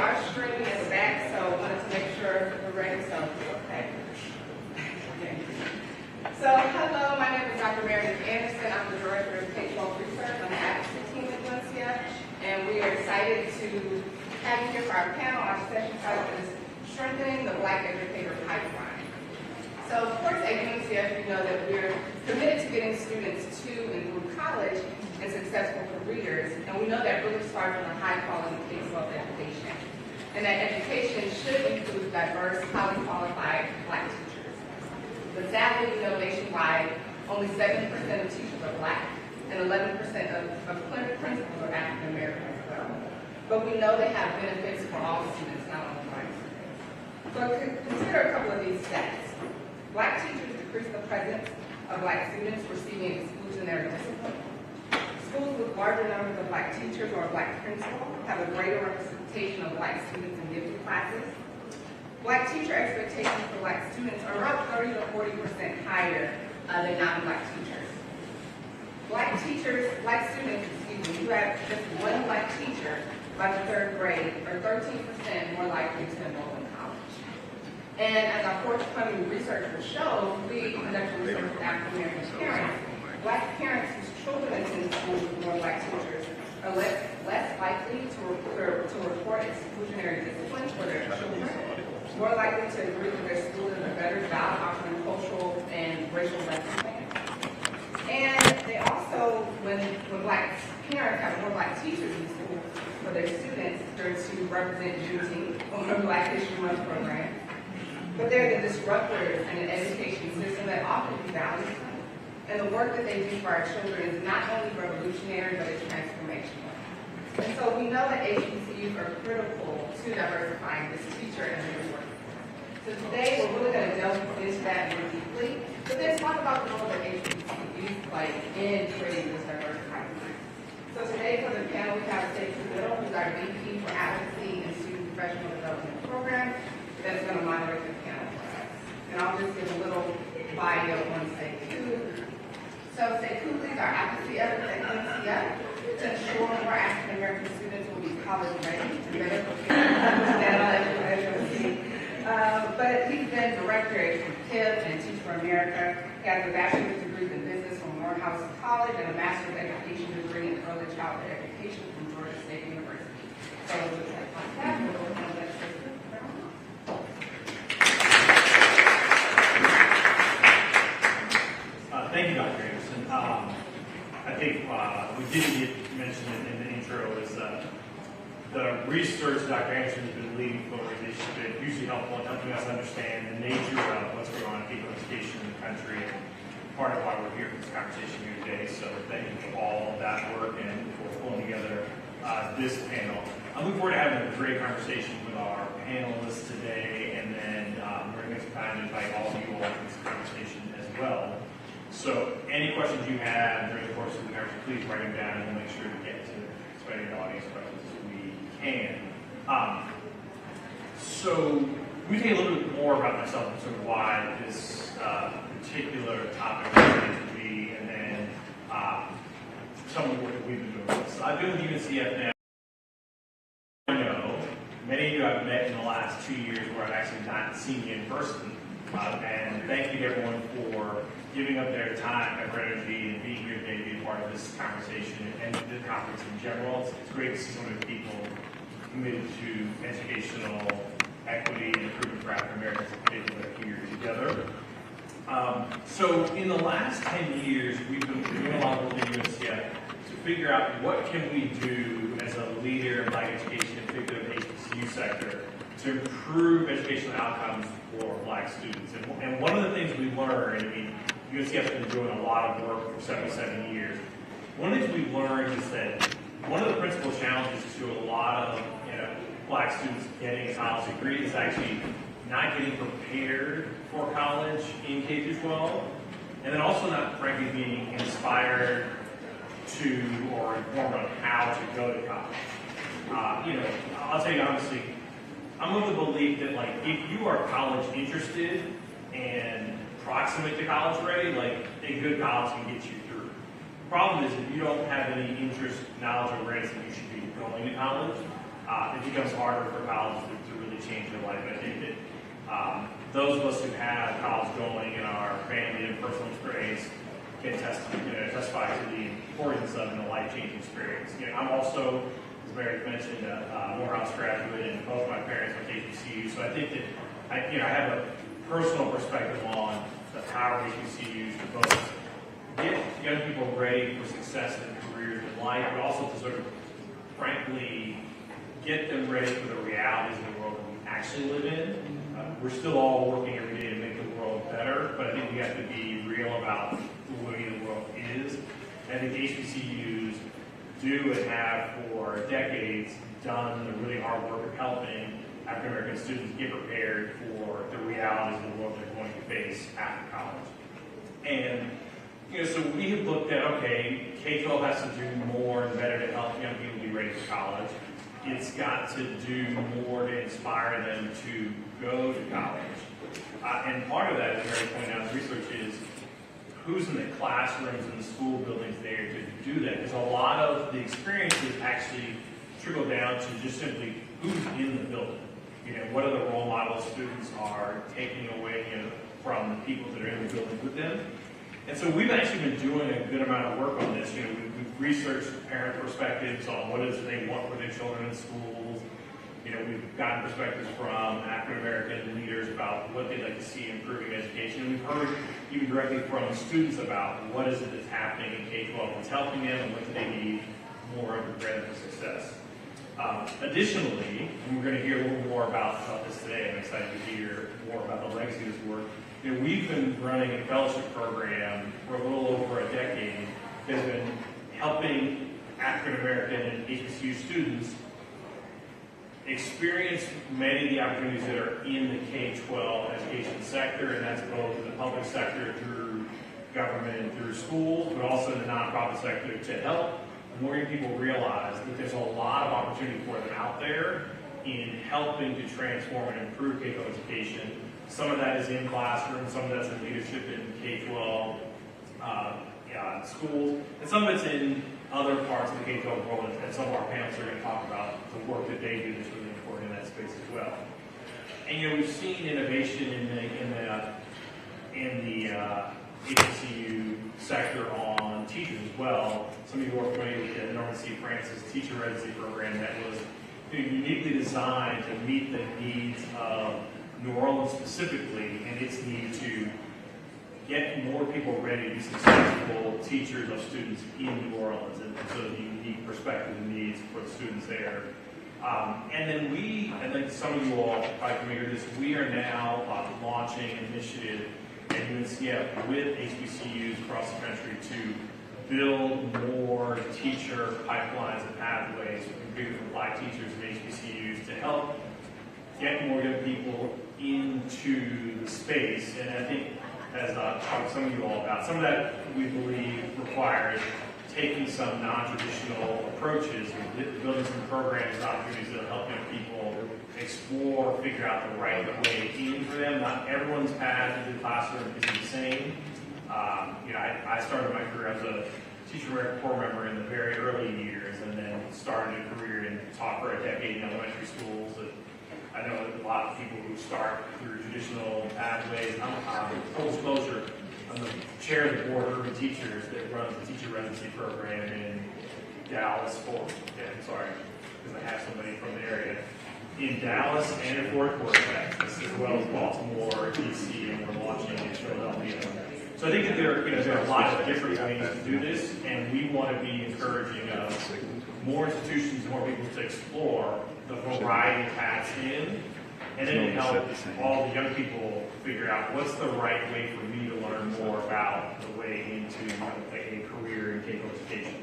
are streaming at the back, so I wanted to make sure that we're ready. So, okay. So, hello, my name is Dr. Meredith Anderson. I'm the Director of K-12 Research on the Advocacy team at UNCF, and we are excited to have you here for our panel. Our session title is Strengthening the Black Educator Pipeline. So, of course, at UNCF, you know that we're committed to getting students to and through college and successful careers, and we know that really starts with a high-quality K-12 education. And that education should include diverse, highly qualified Black teachers. But sadly, we know nationwide, only 70% of teachers are Black, and 11% of clinical principals are African American as well. But we know they have benefits for all students, not only Black students. So consider a couple of these stats. Black teachers decrease the presence of Black students receiving exclusionary discipline. Schools with larger numbers of Black teachers or Black principals have a greater representation of Black students in gifted classes. Black teacher expectations for Black students are about 30 to 40% higher than non-Black teachers. Black students, who have just one Black teacher by the third grade are 13% more likely to enroll in college. And as our forthcoming research will show, we conducted research with African American parents. Black parents whose children attend schools with more Black teachers are less likely to report exclusionary discipline for their children, more likely to agree that their school does a better job offering cultural and racial lesson plans. And they also, when Black parents have more Black teachers in school for their students, they're to represent Juneteenth on the Black History Month program. But they're the disruptors in an education system that often devalues them. And the work that they do for our children is not only revolutionary, but it's transformational. And so we know that HBCUs are critical to diversifying this teacher and resource. So today we're really going to delve into that more deeply, but then talk about the role that HBCUs play in creating this diversified plan. So today for the panel we have Sekou, who's our VP for Advocacy and Student Professional Development Program, that's going to moderate the panel for us. And I'll just give a little bio on Sekou. So Sekou leads our advocacy efforts at UNCF to ensure more African American students will be college ready and better prepared to understand advocacy. But he's been director at HBCUs and Teach for America. He has a bachelor's degree in business from Morehouse College and a master's education degree in early childhood education from Georgia State University. So it looks like that. Thank you, Dr. Anderson. I think we didn't get mentioned in the intro is the research Dr. Anderson has been leading for has been hugely helpful in helping us understand the nature of what's going on in people education in the country, and part of why we're here for this conversation here today. So thank you for all of that work and for pulling together this panel. I'm looking forward to having a great conversation with our panelists today, and then we're going to make some time to invite all of you all to this conversation as well. So any questions you have during the course of the conversation, please write them down, and we'll make sure to get to as many of the audience questions as we can. So we take a little bit more about myself and sort of why this particular topic is to be, and then some of the work that we've been doing. So I've been with UNCF now. I know many of you I've met in the last 2 years where I've actually not seen you in person. And thank you to everyone for giving up their time, their energy, and being here today to be a part of this conversation and the conference in general. It's great to see so many people committed to educational equity and improvement for African Americans in particular here together. So in the last 10 years, we've been doing a lot of work at UNCF to figure out what can we do as a leader in Black education, in particular the HBCU sector, to improve educational outcomes for Black students. And one of the things we learned, UNCF has been doing a lot of work for 77 years. One of the things we've learned is that one of the principal challenges to a lot of Black students getting a college degree is actually not getting prepared for college in K-12, and then also not, frankly, being inspired to or informed on how to go to college. I'll tell you honestly, I'm of the belief that if you are college interested and proximate to college ready, a good college can get you through. The problem is if you don't have any interest, knowledge, or readiness that you should be going to college, it becomes harder for college to really change your life. I think that those of us who have college going in our family and personal experience can testify to the importance of a life-changing experience. I'm also, as Meredith mentioned, a Morehouse graduate, and both my parents went to HBCUs, so I think that I have a personal perspective on the power of HBCUs to both get young people ready for success in careers in life, but also to sort of, frankly, get them ready for the realities of the world that we actually live in. We're still all working every day to make the world better, but I think we have to be real about the way the world is. I think HBCUs do and have for decades done the really hard work of helping African American students get prepared for the realities of the world they're going to face after college. And so we have looked at, okay, K-12 has to do more and better to help young people be ready for college. It's got to do more to inspire them to go to college. And part of that, as Mary pointed out in research, is who's in the classrooms and the school buildings there to do that. Because a lot of the experiences actually trickle down to just simply who's in the building. What are the role models students are taking away from the people that are in the building with them. And so we've actually been doing a good amount of work on this. We've researched parent perspectives on what it is they want for their children in schools. We've gotten perspectives from African American leaders about what they'd like to see improving education. And we've heard even directly from students about what is it that's happening in K-12 that's helping them and what do they need more of to prepare them for success. Additionally, and we're going to hear a little more about this today. I'm excited to hear more about the legacy of this work. We've been running a fellowship program for a little over a decade that's been helping African American and HBCU students experience many of the opportunities that are in the K-12 education sector, and that's both in the public sector through government and through schools, but also in the nonprofit sector to help more young people realize that there's a lot of opportunity for them out there in helping to transform and improve K-12 education. Some of that is in classrooms, some of that's in leadership in K-12 schools, and some of it's in other parts of the K-12 world, and some of our panelists are going to talk about the work that they do that's really important in that space as well. And we've seen innovation in the HBCU sector on teachers as well. Some of you are familiar with the Norman C. Francis teacher residency program that was uniquely designed to meet the needs of New Orleans specifically, and its need to get more people ready to be successful teachers of students in New Orleans, and so the unique perspective and needs for the students there. And then I think some of you all probably familiar with this, we are now launching an initiative at UNCF with HBCUs across the country to build more teacher pipelines and pathways for people from Black teachers and HBCUs to help get more young people into the space. And I think, as I've talked to some of you all about, some of that we believe requires taking some non-traditional approaches, building some programs, opportunities that will help young people explore, figure out the right way in for them. Not everyone's path into the classroom is the same. I started my career as a teacher corps member in the very early years, and then started a career and taught for a decade in elementary schools. I know a lot of people who start through traditional pathways. Full disclosure, I'm the chair of the board of urban teachers that runs the teacher residency program in Dallas, because I have somebody from the area, in Dallas and in Fort Worth, Texas, as well as Baltimore, DC, and we're launching in Philadelphia. So I think that there are a lot of different ways to do this, and we want to be encouraging of more institutions, more people to explore the variety of paths in, and then to help all the young people figure out what's the right way for me to learn more about the way into a career in K-12 education.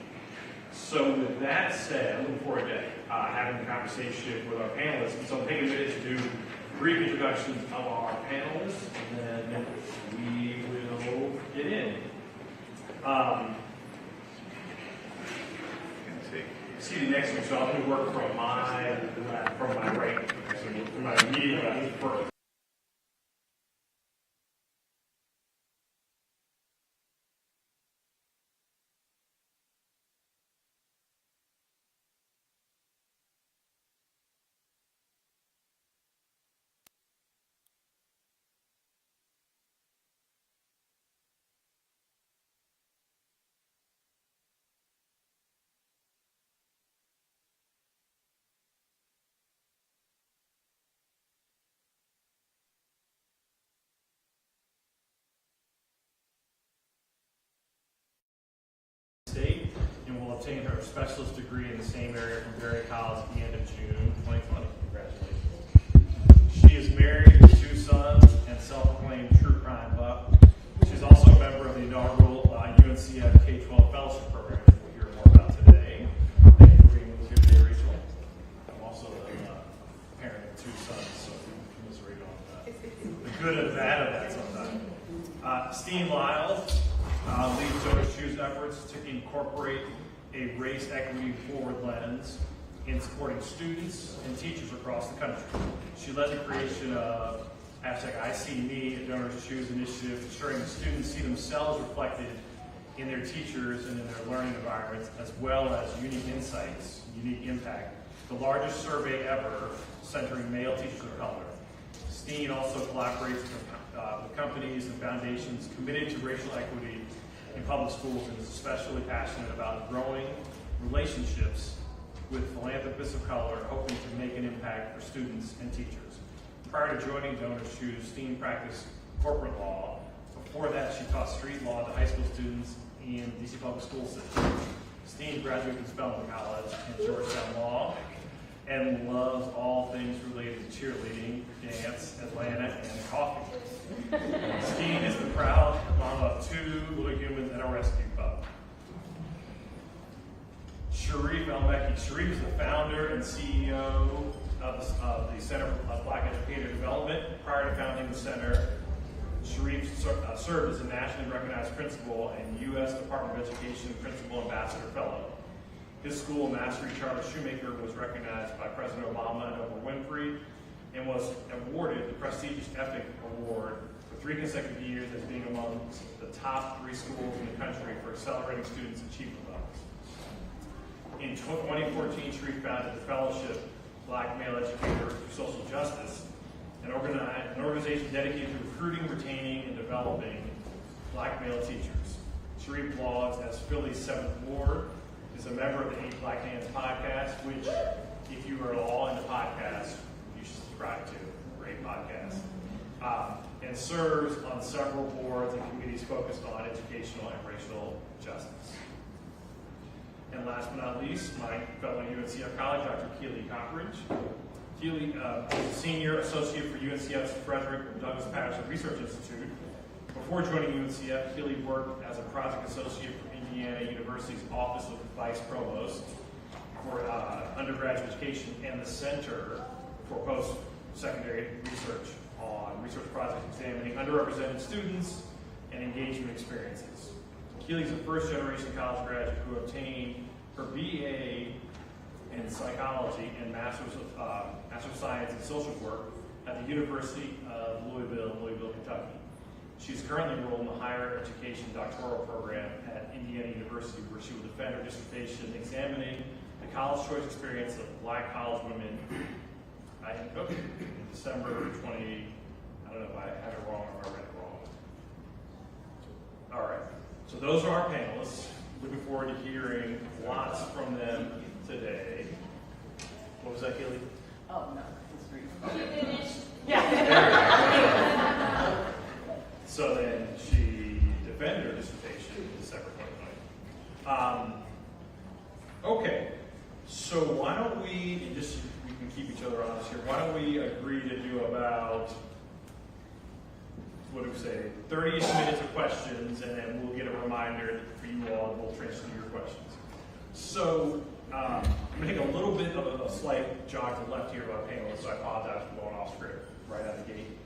So with that said, I'm looking forward to having a conversation with our panelists. And so I'll take a minute to do brief introductions of our panelists, and then we will get in. See the next one, so I'm going to work from my right, from my immediate left first. State and will obtain her specialist degree in the same area from Berry College at the end of June 2020. Congratulations. She is married with 2 sons and self-proclaimed true crime buff. She's also a member of the inaugural UNCF K-12 Fellowship Program, which we'll hear more about today. Thank you for being with us here today, Rachel. I'm also a parent of 2 sons, so we commiserate on the good and bad of that sometimes. Steen Lyles leads DonorsChoose efforts to incorporate a race equity forward lens in supporting students and teachers across the country. She led the creation of #ICMe, a DonorsChoose initiative, ensuring that students see themselves reflected in their teachers and in their learning environments, as well as unique insights, unique impact. The largest survey ever centering male teachers of color. Steen also collaborates with companies and foundations committed to racial equity in public schools and is especially passionate about growing relationships with philanthropists of color, hoping to make an impact for students and teachers. Prior to joining DonorsChoose, Steen practiced corporate law. Before that, she taught street law to high school students in the DC public school system. Steen graduated from Spelman College and Georgetown Law and loves all things related to cheerleading, dance, Atlanta, and coffee. Steen is the proud mama of 2 little humans and a rescue pup. Sharif El-Mekki. Sharif is the founder and CEO of the Center for Black Educator Development. Prior to founding the center, Sharif served as a nationally recognized principal and U.S. Department of Education Principal Ambassador Fellow. His school, Mastery Charter Shoemaker, was recognized by President Obama and Oprah Winfrey and was awarded the prestigious EPIC Award for 3 consecutive years as being among the top 3 schools in the country for accelerating students' achievement levels. In 2014, Sharif founded the Fellowship Black Male Educator for Social Justice, an organization dedicated to recruiting, retaining, and developing black male teachers. Sharif blogs as Philly's 7th Ward, is a member of the 8 Black Hands podcast, which, if you are at all into podcasts, you should subscribe to. Great podcast. And serves on several boards and committees focused on educational and racial justice. And last but not least, my fellow UNCF colleague, Dr. Keeley Copridge. Keeley is a senior associate for UNCF's Frederick Douglass Patterson Research Institute. Before joining UNCF, Keeley worked as a project associate for Indiana University's Office of Vice Provost for undergraduate education and the Center for Post-Secondary Research on research projects examining underrepresented students and engagement experiences. Keeley's a first-generation college graduate who obtained her BA in psychology and Master's of Science in social work at the University of Louisville, Kentucky. She's currently enrolled in the higher education doctoral program at Indiana University, where she will defend her dissertation examining the college choice experience of black college women, I think, in December 20, I don't know if I have it wrong or if I read it wrong. All right, so those are our panelists. Looking forward to hearing lots from them today. What was that, Keeley? Oh, no, history. Okay. Finished? Yeah. So then she defended her dissertation in December 2020. Okay, so why don't we, and just so we can keep each other honest here, why don't we agree to do about, what do we say, 30-ish minutes of questions, and then we'll get a reminder for you all, and we'll transition to your questions. So I'm going to take a little bit of a slight jog to the left here about panelists, so I apologize for going off script right out of the gate.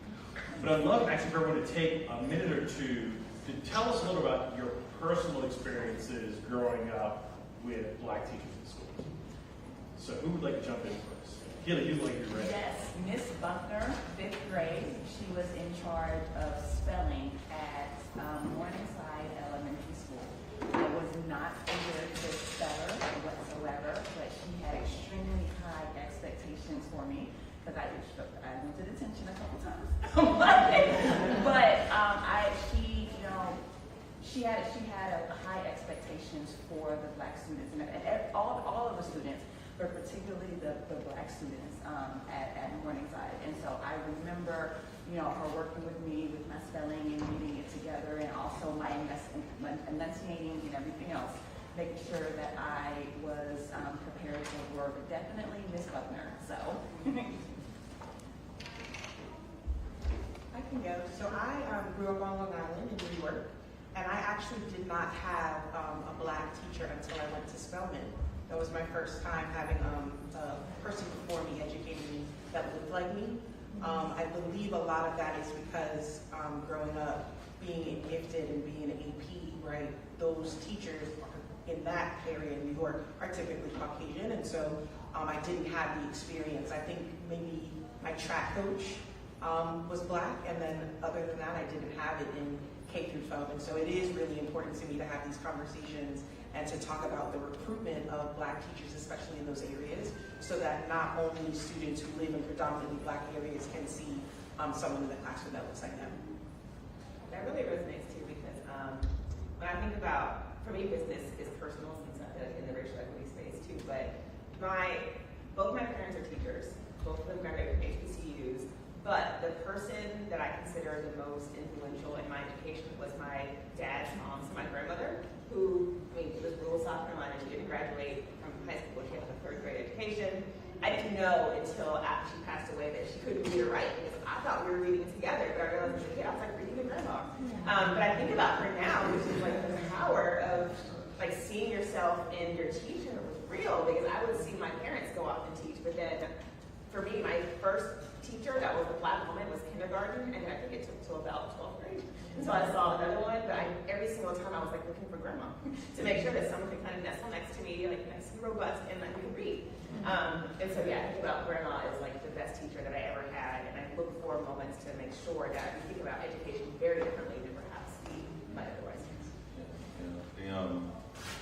But I'd love actually for everyone to take a minute or two to tell us a little about your personal experiences growing up with black teachers in schools. So who would like to jump in first? Keeley, you'd like to be ready. Yes, Miss Buckner, 5th grade. She was in charge of spelling at Morningside Elementary School. I was not a very good speller whatsoever, but she had extremely high expectations for me because I went to detention a couple times. She had a high expectations for the black students and all of the students, but particularly the black students at Morningside. And so I remember, her working with me with my spelling and reading it together, and also my enunciating and everything else. making sure that I was prepared for work. Definitely Miss Buckner, so. I can go. So I grew up on Long Island in New York, and I actually did not have a black teacher until I went to Spelman. That was my first time having a person before me educating me that looked like me. I believe a lot of that is because growing up, being gifted and being an AP, right, those teachers in that area in New York are typically Caucasian, and so I didn't have the experience. I think maybe my track coach was black, and then other than that, I didn't have it in K through 12, and so it is really important to me to have these conversations and to talk about the recruitment of black teachers, especially in those areas, so that not only students who live in predominantly black areas can see someone in the classroom that looks like them. That really resonates too, because when I think about, for me, business is personal since I'm in the racial equity space too, but both my parents are teachers, both of them graduated from HBCUs, but the person that I consider the most influential in my education was my dad's mom, so my grandmother, who, it was rural South Carolina. She didn't graduate from high school. She had a third grade education. I didn't know until after she passed away that she couldn't read or write, because I thought we were reading together, but I realized as a kid I was like reading with grandma. But I think about her now, which is like the power of like seeing yourself in your teacher was real, because I would see my parents go off and teach, but then for me, my first teacher that was a black woman was kindergarten, and I think it took till about 12th grade. And so I saw another one, but every single time I was like looking for grandma to make sure that someone could kind of nestle next to me, like nice and robust, and like we could read. And so yeah, I think about grandma as like the best teacher that I ever had, and I look for moments to make sure that we think about education very differently than perhaps we might otherwise do.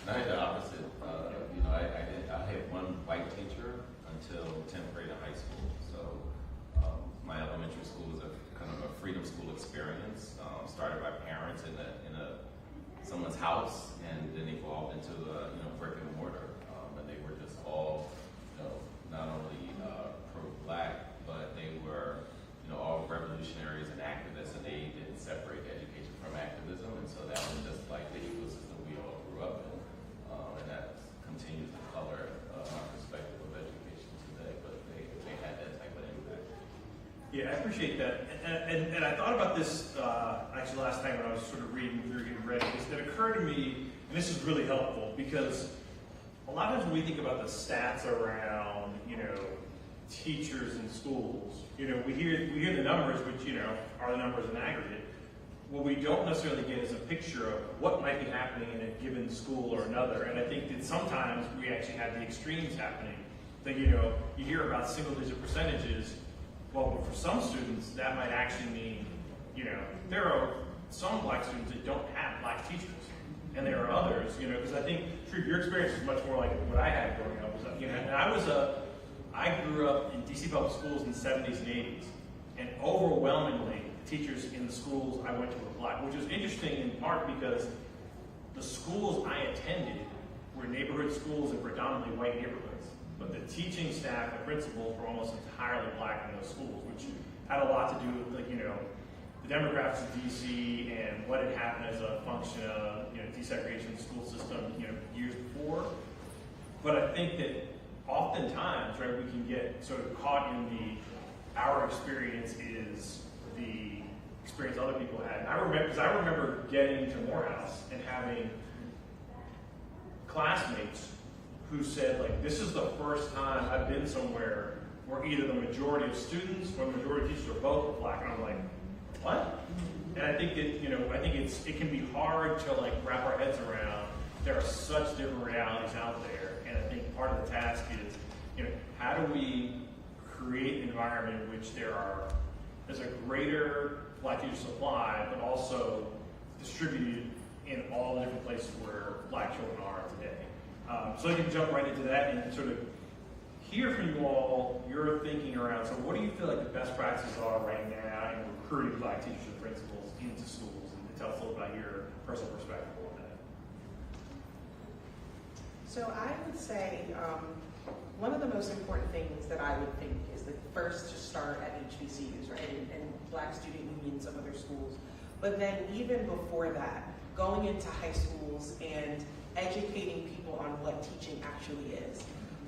I had the opposite. I had one white teacher until 10th grade in high school. So my elementary school was a kind of a freedom school experience. Started by parents in someone's house, and then evolved into brick and mortar. And they were just all not only pro-black, but they were all revolutionaries and activists, and they didn't separate education from activism. And so that was just like the ecosystem we all grew up in, and that continues to color my perspective of education today. But they had that type of impact. Yeah, I appreciate that. And I thought about this actually last night when I was sort of reading through, getting ready, because it occurred to me, and this is really helpful, because a lot of times when we think about the stats around, teachers in schools, we hear the numbers, which, are the numbers in aggregate. What we don't necessarily get is a picture of what might be happening in a given school or another. And I think that sometimes we actually have the extremes happening. That, you hear about single-digit percentages. Well, but for some students, that might actually mean, there are some black students that don't have black teachers. And there are others, because I think, Sharif, your experience is much more like what I had growing up. And I grew up in DC public schools in the 70s and 80s. And overwhelmingly, the teachers in the schools I went to were black, which is interesting in part because the schools I attended were neighborhood schools in predominantly white neighborhoods. But the teaching staff and principals were almost entirely black in those schools, which had a lot to do with, the demographics of DC and what had happened as a function of, desegregation of the school system, years before. But I think that oftentimes, right, we can get sort of caught in our experience is the experience other people had. And I remember getting to Morehouse and having classmates who said, this is the first time I've been somewhere where either the majority of students or the majority of teachers are both black. And I'm like, what? And I think that, it can be hard to wrap our heads around. There are such different realities out there. And I think part of the task is, how do we create an environment in which there's a greater black teacher supply, but also distributed in all the different places where black children are today. So I can jump right into that and sort of hear from you all your thinking around, so what do you feel like the best practices are right now in recruiting black teachers and principals into schools? And tell us a little about your personal perspective on that. So I would say one of the most important things that I would think is the first to start at HBCUs, right, and black student unions of other schools. But then even before that, going into high schools and educating people on what teaching actually is.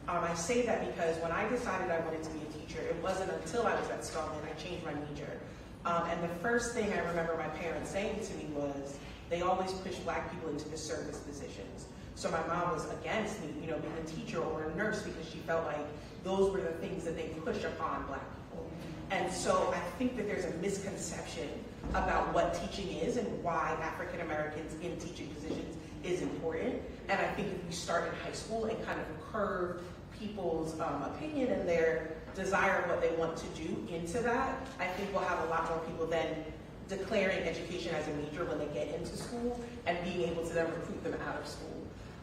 I say that because when I decided I wanted to be a teacher, it wasn't until I was at Spelman I changed my major. And the first thing I remember my parents saying to me was, they always push black people into the service positions. So my mom was against me, being a teacher or a nurse because she felt like those were the things that they push upon black people. And so I think that there's a misconception about what teaching is and why African Americans in teaching positions is important. And I think if we start in high school and kind of curve people's opinion and their desire of what they want to do into that, I think we'll have a lot more people then declaring education as a major when they get into school and being able to then recruit them out of school.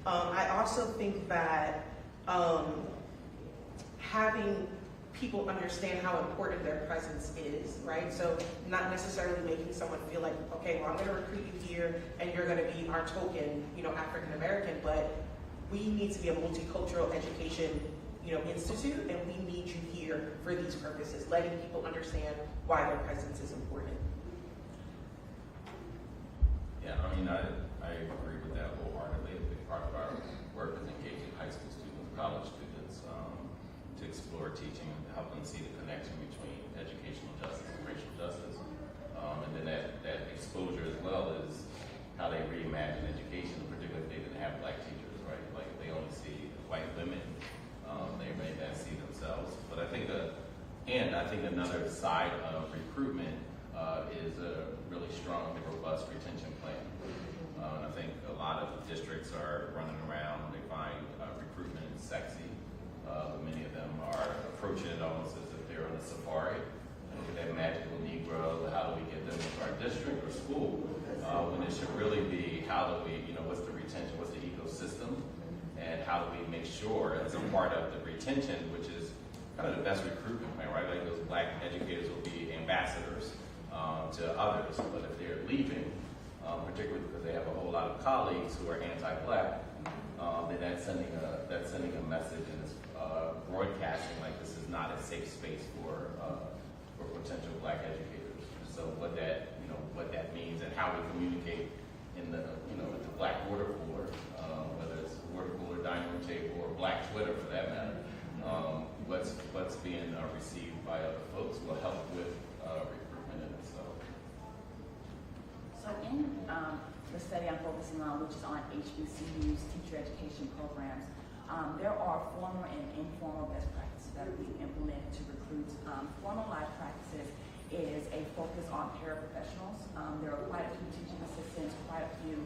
I also think that having people understand how important their presence is, right? So not necessarily making someone feel like, okay, well, I'm gonna recruit you here and you're gonna be our token, African American, but we need to be a multicultural education, institute, and we need you here for these purposes, letting people understand why their presence is important. Yeah, I agree with that wholeheartedly. A big part of our work is engaging high school students, college students, to explore teaching and help them see the connection between educational justice and racial justice. And then that exposure as well is how they reimagine education, particularly if they didn't have black teachers, right? Like if they only see white women, they may not see themselves. But I think another side of recruitment is a really strong, robust retention plan. And I think a lot of districts are running around, they find recruitment sexy. Many of them are approaching it almost as if they're on a safari. Look at that magical Negro, how do we get them into our district or school? When it should really be, how do we, what's the retention, what's the ecosystem? And how do we make sure, as a part of the retention, which is kind of the best recruitment plan, right? Like those black educators will be ambassadors to others, but if they're leaving, particularly because they have a whole lot of colleagues who are anti-black, then that's sending a message and it's broadcasting like this is not a safe space for potential black educators. So what that means and how we communicate in the with the black water cooler, whether it's water cooler, dining room table, or black Twitter for that matter, what's being received by other folks will help with recruitment in itself. So in the study I'm focusing on, which is on HBCUs, teacher education programs, there are formal and informal best practices that are being implemented to recruit. Formalized practices is a focus on paraprofessionals. There are quite a few teaching assistants, quite a few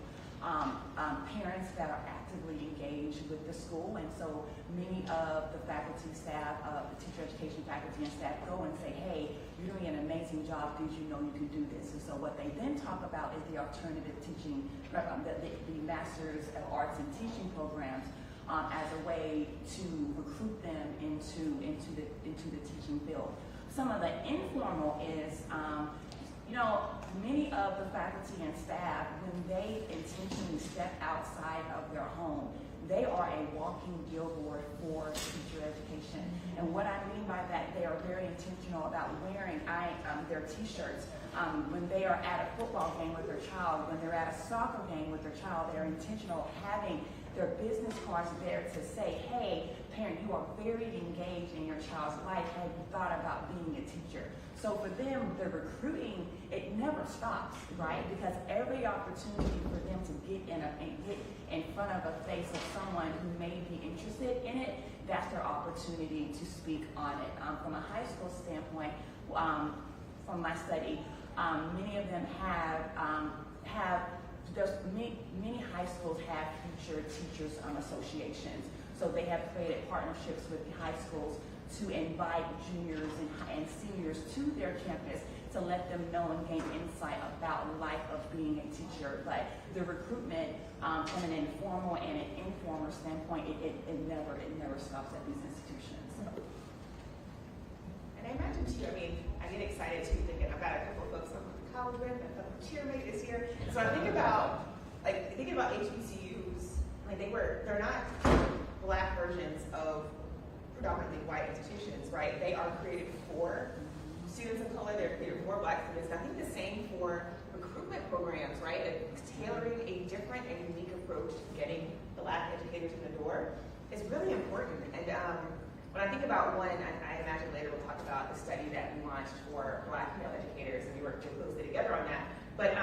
parents that are actively engaged with the school, and so many of the faculty, staff, the teacher education faculty and staff go and say, hey, you're doing an amazing job, did you know you can do this? And so what they then talk about is the alternative teaching, the Master's of Arts in Teaching programs, as a way to recruit them into the teaching field. Some of the informal is, many of the faculty and staff, when they intentionally step outside of their home, they are a walking billboard for teacher education. And what I mean by that, they are very intentional about wearing their t-shirts. When they are at a football game with their child, when they're at a soccer game with their child, they're intentional having their business cards there to say, hey, parent, you are very engaged in your child's life. Have you thought about being a teacher? So for them, the recruiting, it never stops, right? Because every opportunity for them to get in front of a face of someone who may be interested in it, that's their opportunity to speak on it. From a high school standpoint, from my study, many of them many high schools have future teachers associations. So they have created partnerships with the high schools to invite juniors and seniors to their campus to let them know and gain insight about the life of being a teacher. But the recruitment from an informal and an informal standpoint, it never stops at these institutions. So. And I imagine too, I get excited too thinking about a couple of folks I'm college with, a couple of cheermate this year. So I think about HBCUs, they're not black versions of predominantly white institutions, right? They are created for students of color, they're created for black students. And I think the same for recruitment programs, right? Tailoring a different and unique approach to getting black educators educators in the door is really important. And when I think about one, I imagine later we'll talk about the study that we launched for Black male educators, and we worked closely together on that. But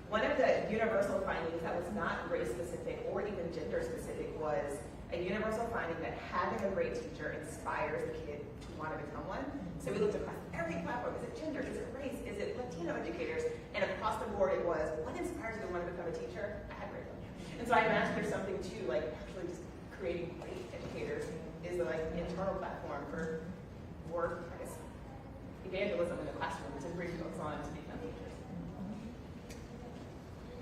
one of the universal findings that was not race specific or even gender specific was a universal finding that having a great teacher inspires the kid to want to become one. So we looked across every platform. Is it gender? Is it race? Is it Latino educators? And across the board it was, what inspires you to want to become a teacher? I had great. And so I imagine there's something too, like actually just creating great educators is like an internal platform for more, I guess, evangelism in the classroom to bring folks on to become teachers.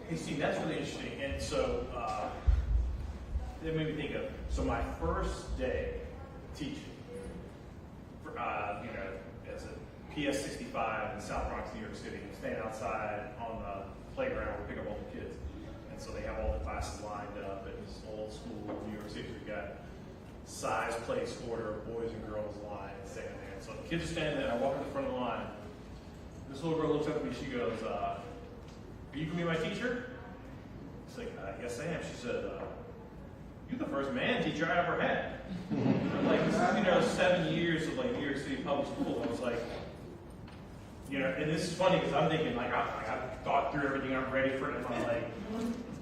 Hey, Steen, that's really interesting. And so it made me think of, so my first day teaching, as a PS65 in South Bronx, New York City, staying outside on the playground to pick up all the kids. And so they have all the classes lined up at this old school in New York City. We've got size, place, order, boys and girls line, standing there. And so the kids are standing there, I walk in the front of the line. This little girl looks up at me, she goes, are you gonna be my teacher? It's like, yes I am. She said, you're the first man teacher I ever had. I'm like, this is, 7 years of like New York City public school. I was like, and this is funny because I'm thinking like, I've thought through everything, I'm ready for it, and I'm like,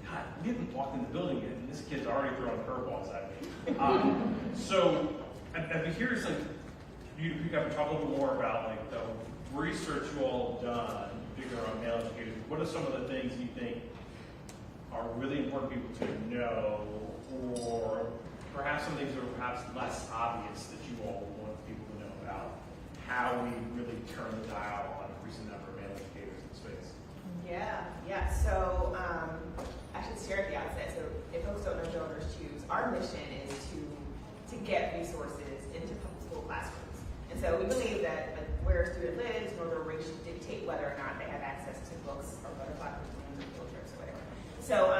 God, we haven't walked in the building yet, and this kid's already throwing curveballs at me. So I'd be curious, like, you have to talk a little bit more about like the research you all have done, particularly on male educators. What are some of the things you think are really important people to know, or perhaps some things that are perhaps less obvious that you all want people to know about how we really turn the dial on increasing the number of male educators in the space? Yeah. So I should share at the outset. So if folks don't know DonorsChoose, our mission is to get resources into public school classrooms. And so we believe that where a student lives, nor their race should dictate whether or not they have access to books or go to classrooms or field trips or whatever. So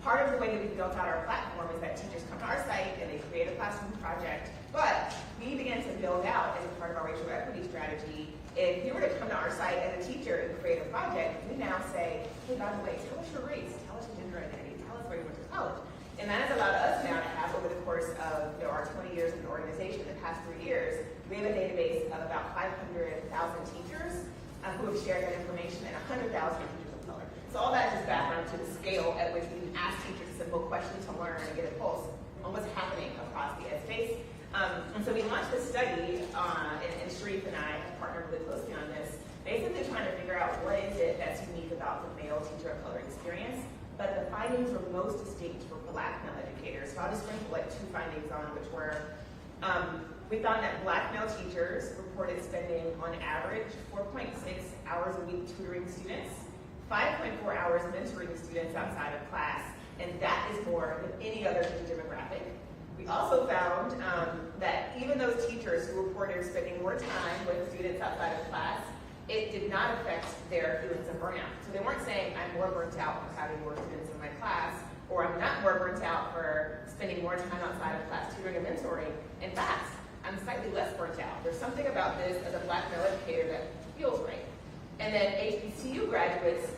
part of the way that we built out our platform is that teachers come to our site and they create a classroom project, but we began to build out as a part of our racial equity strategy. If you were to come to our site as a teacher and create a project, we now say, hey, by the way, tell us your race, tell us your gender identity, tell us where you went to college. And that has allowed us now to have, over the course of our 20 years in the organization, the past 3 years, we have a database of about 500,000 teachers who have shared that information, and 100,000 teachers of color. So all that is background to the scale at which we can ask teachers a simple question to learn and get a pulse on what's happening across the ed space. And so we launched this study, and Sharif and I have partnered really closely on this, basically trying to figure out what is it that's unique about the male teacher of color experience. But the findings were most distinct for Black male educators. So I'll just sprinkle like 2 findings on, which were, we found that Black male teachers reported spending on average 4.6 hours a week tutoring students, 5.4 hours mentoring students outside of class, and that is more than any other demographic. We also found that even those teachers who reported spending more time with students outside of class, it did not affect their feelings of burnout. So they weren't saying, I'm more burnt out for having more students in my class, or I'm not more burnt out for spending more time outside of class tutoring and mentoring. In fact, I'm slightly less burnt out. There's something about this as a Black male educator that feels right. And then HBCU graduates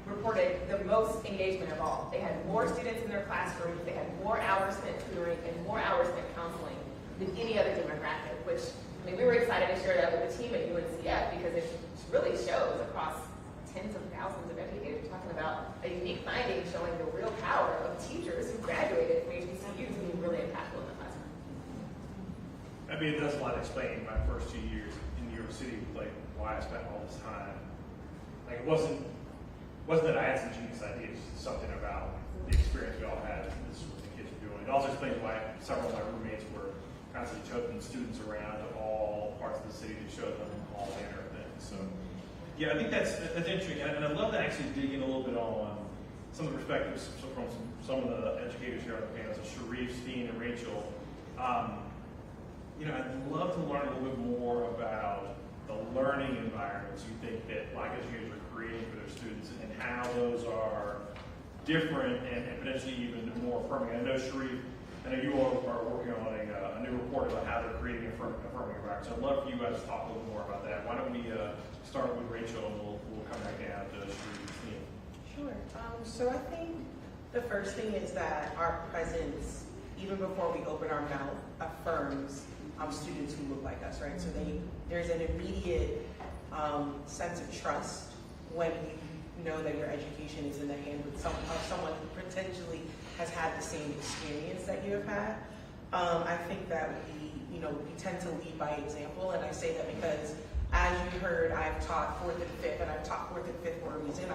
reported the most engagement of all. They had more students in their classrooms, they had more hours spent tutoring, and more hours spent counseling than any other demographic, which, I mean, we were excited to share that with the team at UNCF because it really shows across tens of thousands of educators talking about a unique finding showing the real power of teachers who graduated from HBCUs being really impactful in the classroom. I mean, it does a lot explain my first 2 years in New York City, like why I spent all this time. Like it wasn't that I had some genius ideas, it's something about the experience we all had. This is what the kids were doing. It also explains why several of my roommates were constantly choking students around to all parts of the city to show them all manner of things. So, yeah, I think that's interesting, and I'd love to actually dig in a little bit on some of the perspectives from some of the educators here on the panel, so Sharif, Steen, and Rachel. I'd love to learn a little bit more about the learning environments you think that Black educators are creating for their students and how those are different and potentially even more affirming. I know Sharif, I know you all are working on a new report about how they're creating affirming environments. So I'd love for you guys to talk a little more about that. Why don't we start with Rachel and we'll come back down to Sharif and Steen. Sure. So I think the first thing is that our presence even before we open our mouth, affirms students who look like us, right? So there's an immediate sense of trust when you know that your education is in the hand of someone who potentially has had the same experience that you have had. I think that we tend to lead by example, and I say that because, as you heard, I've taught 4th and 5th, and I've taught 4th and 5th for a reason.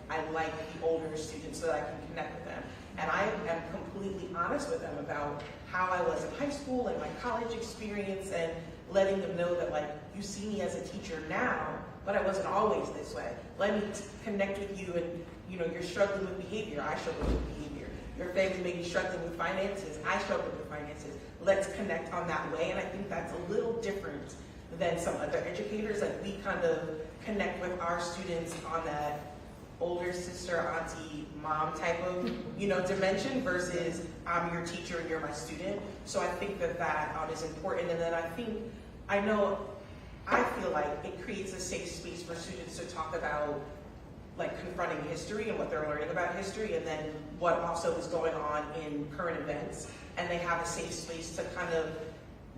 I like the older students so that I can connect with them. And I am completely honest with them about how I was in high school and my college experience, and letting them know that, like, you see me as a teacher now, but I wasn't always this way. Let me connect with you, and you're struggling with behavior. I struggle with behavior. Your family may be struggling with finances. I struggle with finances. Let's connect on that way. And I think that's a little different than some other educators. Like, we kind of connect with our students on that older sister, auntie, mom type of, dimension versus I'm your teacher and you're my student. So I think that is important. And then I feel like it creates a safe space for students to talk about, like, confronting history and what they're learning about history, and then what also is going on in current events. And they have a safe space to kind of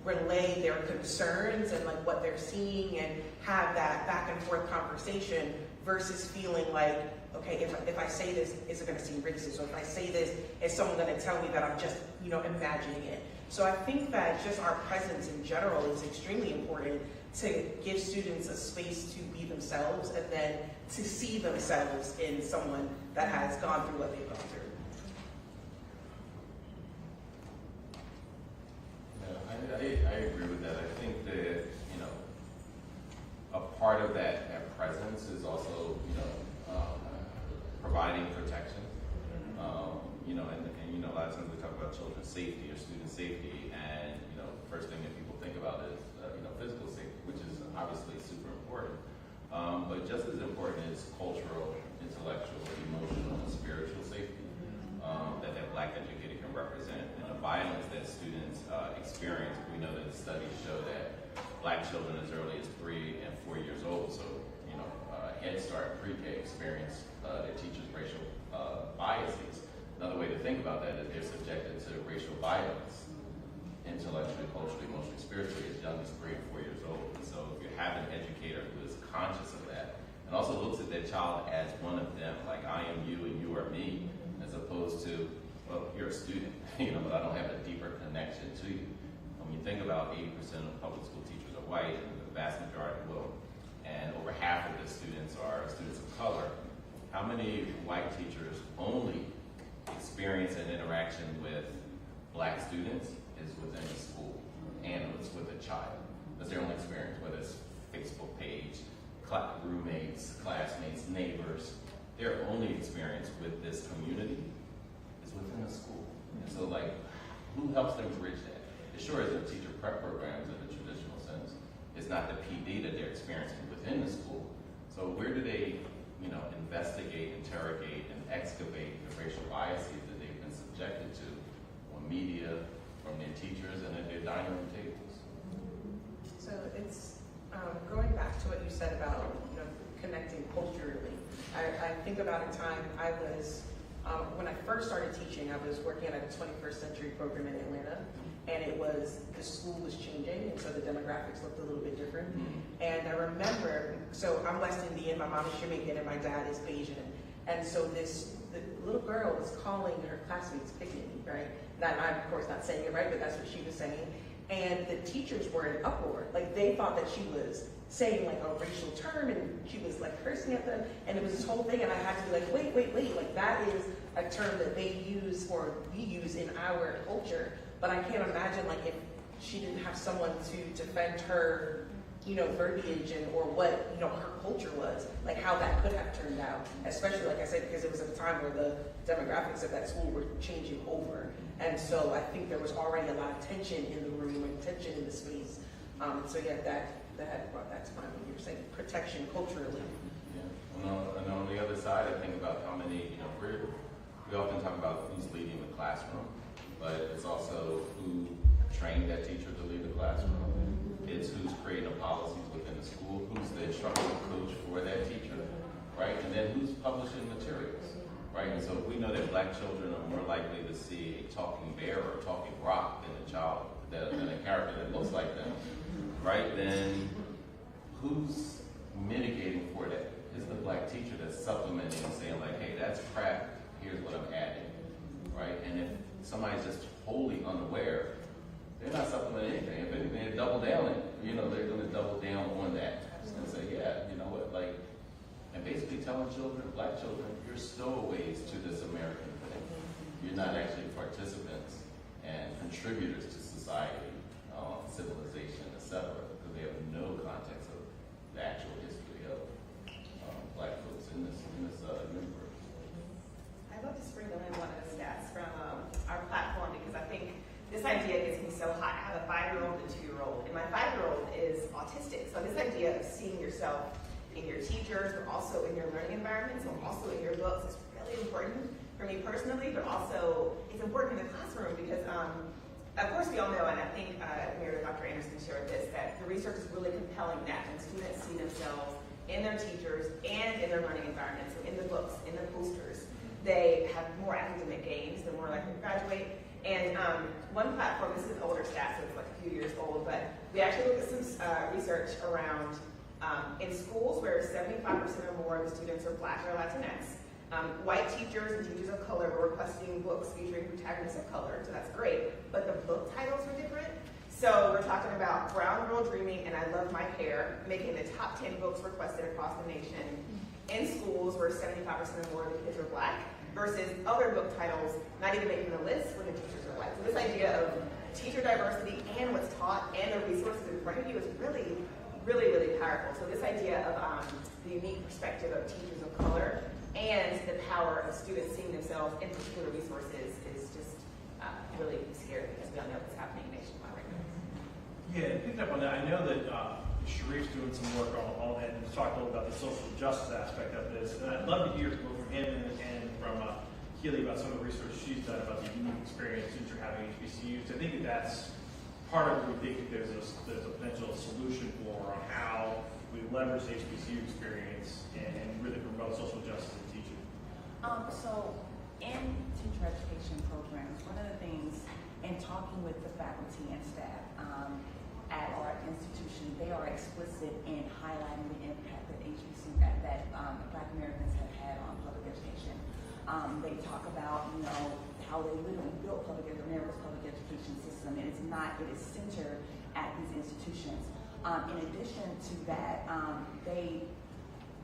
relay their concerns and, like, what they're seeing, and have that back and forth conversation, versus feeling like, okay, if I say this, is it going to seem racist? Or if I say this, is someone going to tell me that I'm just, imagining it? So I think that just our presence in general is extremely important, to give students a space to be themselves, and then to see themselves in someone that has gone through what they've gone through. Yeah, I agree with that. I think that, a part of that presence is also, providing protection. And a lot of times we talk about children's safety or student safety, and, first thing that people think about is, physical safety, which is obviously super important. But just as important is cultural, intellectual, emotional, and spiritual safety that Black educator can represent. And the violence that students experience, we know that studies show that Black children as early as 3 and 4 years old, so Head Start, pre-K, experience their teachers' racial biases. Another way to think about that is they're subjected to racial violence, intellectually, culturally, emotionally, spiritually, as young as 3 and 4 years old. And so if you have an educator who is conscious of that, and also looks at that child as one of them, like I am you and you are me, as opposed to, well, you're a student, but I don't have a deeper connection to you. When you think about 80% of public school teachers are white, and the vast majority will, and over half of the students are students of color, how many white teachers only experience an interaction with Black students is within the school, and it's with a child. That's their only experience, whether it's Facebook page, roommates, classmates, neighbors. Their only experience with this community is within the school. And so, like, who helps them bridge that? It sure isn't teacher prep programs in the traditional sense. It's not the PD that they're experiencing within the school. So where do they, investigate, interrogate, and excavate the racial biases that they've been subjected to on media, from their teachers, and at their dining room tables? So it's going back to what you said about connecting culturally. I think about a time I was, when I first started teaching, I was working at a 21st century program in Atlanta, and the school was changing, and so the demographics looked a little bit different. And I remember, so I'm West Indian, my mom is Jamaican, and my dad is Asian. And so the little girl was calling her classmates picking me, right? I'm of course not saying it right, but that's what she was saying. And the teachers were in uproar. Like, they thought that she was saying, like, a racial term, and she was, like, cursing at them, and it was this whole thing, and I had to be like, wait, like, that is a term that they use, or we use in our culture. But I can't imagine, like, if she didn't have someone to defend her, verbiage or what, her culture was, like, how that could have turned out. Especially, like I said, because it was at a time where the demographics of that school were changing over. And so I think there was already a lot of tension in the room and tension in the space. So yeah, that brought that to mind when you were saying protection culturally. Yeah. And on the other side, I think about how many, we often talk about who's leading the classroom, but it's also who trained that teacher to lead the classroom. It's who's creating the policies within the school, who's the instructional coach for that teacher, right? And then who's publishing materials, right? And so if we know that black children are more likely to see a talking bear or a talking rock than a character that looks like them, right? Then who's mitigating for that? Is the black teacher that's supplementing and saying like, hey, that's crap, here's what I'm adding, right? And if somebody's just wholly unaware, they're not supplementing anything. If anything, they double down it. They're going to double down on that and say, yeah, you know what, like, and basically telling children, black children, you're stowaways to this American thing. You're not actually participants and contributors to society, civilization, etc., because they have no context of the actual history of black folks in this universe. I'd love to sprinkle in one of the stats from our platform because I think this idea gets me so hot. I have a 5-year-old and 2-year-old, and my 5-year-old is autistic. So this idea of seeing yourself in your teachers, but also in your learning environments, and also in your books is really important for me personally, but also it's important in the classroom because, of course, we all know, and I think Meredith, Dr. Anderson shared this, that the research is really compelling that when students see themselves in their teachers and in their learning environments, so in the books, in the posters, they have more academic gains, they're more likely to graduate. And one platform, this is an older stat, so it's like a few years old, but we actually looked at some research around in schools where 75% or more of the students are Black or Latinx. White teachers and teachers of color were requesting books featuring protagonists of color, so that's great, but the book titles were different. So we're talking about Brown Girl Dreaming and I Love My Hair, making the top 10 books requested across the nation in schools where 75% or more of the kids are Black, versus other book titles not even making the list when the teachers are White. So this idea of teacher diversity and what's taught and the resources in front of you is really, really, really powerful. So this idea of the unique perspective of teachers of color and the power of students seeing themselves in particular resources is just really scary because we all know what's happening nationwide right now. Yeah, and picking up on that, I know that Sharif's doing some work on and talked a little about the social justice aspect of this, and I'd love to hear both from him and from Keeley about some of the research she's done about the unique experience since you're having HBCUs. I think that's part of what we think there's a potential solution for on how we leverage the HBCU experience and really promote social justice in teaching. So in teacher education programs, one of the things in talking with the faculty and staff at our institution, they are explicit in highlighting the impact that Black Americans have had on public education. They talk about, how they literally built America's public education system, and it is centered at these institutions. In addition to that,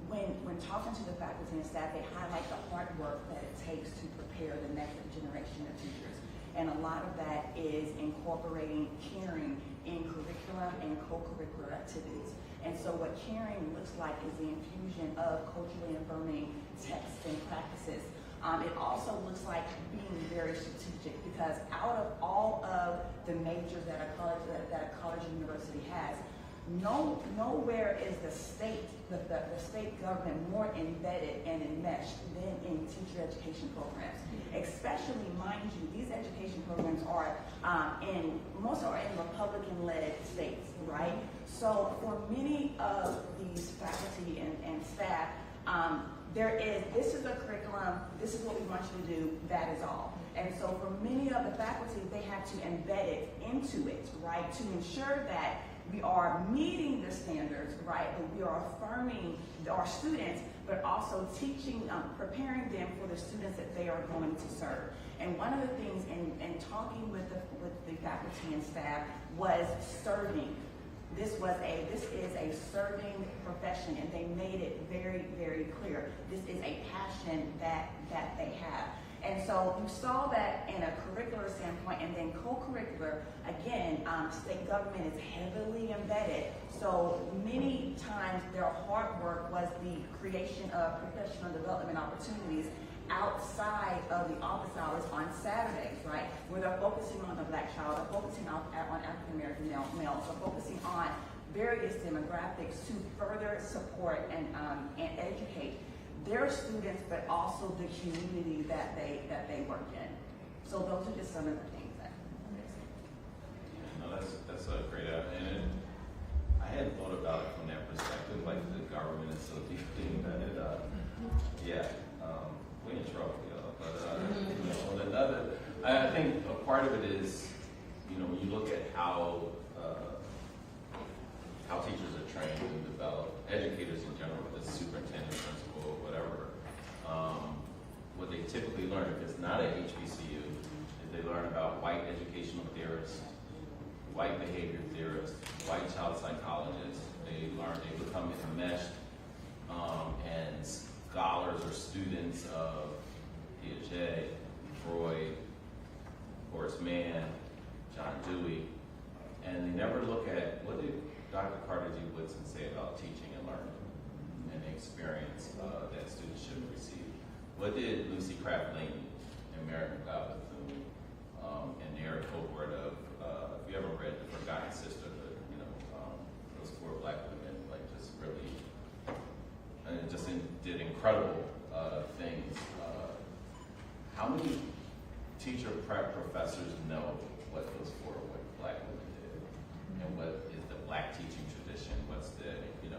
when talking to the faculty and staff, they highlight the hard work that it takes to prepare the next generation of teachers. And a lot of that is incorporating caring in curriculum and co-curricular activities. And so what caring looks like is the infusion of culturally affirming texts and practices. It also looks like being very strategic because out of all of the majors that a college or university has, nowhere is the state government more embedded and enmeshed than in teacher education programs. Especially, mind you, these education programs are most are in Republican-led states, right? So for many of these faculty and staff, this is a curriculum, this is what we want you to do, that is all. And so for many of the faculty, they have to embed it into it, right, to ensure that we are meeting the standards, right, but we are affirming our students, but also teaching, preparing them for the students that they are going to serve. And one of the things in talking with the faculty and staff was serving. This is a serving profession, and they made it very, very clear. This is a passion that they have. And so you saw that in a curricular standpoint, and then co-curricular, again, state government is heavily embedded. So many times their hard work was the creation of professional development opportunities outside of the office hours on Saturdays, right? Where they're focusing on the Black child, they're focusing on African American males, so focusing on various demographics to further support and educate their students, but also the community that they work in. So those are just some of the things that. No, that's a great idea, and I hadn't thought about it from that perspective. Like the government is so deeply embedded. we in trouble, y'all. But on another, I think a part of it is, when you look at how teachers are trained and developed, educators in general, the superintendent, principal, whatever, what they typically learn, if it's not at HBCU, is they learn about white educational theorists, white behavior theorists, white child psychologists. They become enmeshed and scholars or students of Piaget, Freud, Horace Mann, John Dewey, and they never look at what did Dr. Carter G. Woodson say about teaching and learning and the experience that students should receive. What did Lucy Craft Laney and Meredith and their cohort of, if you ever read The Forgotten Sisterhood, those 4 black women, like just really, and did incredible things. How many teacher prep professors know what those 4 black women did? And what is the black teaching tradition? What's the, you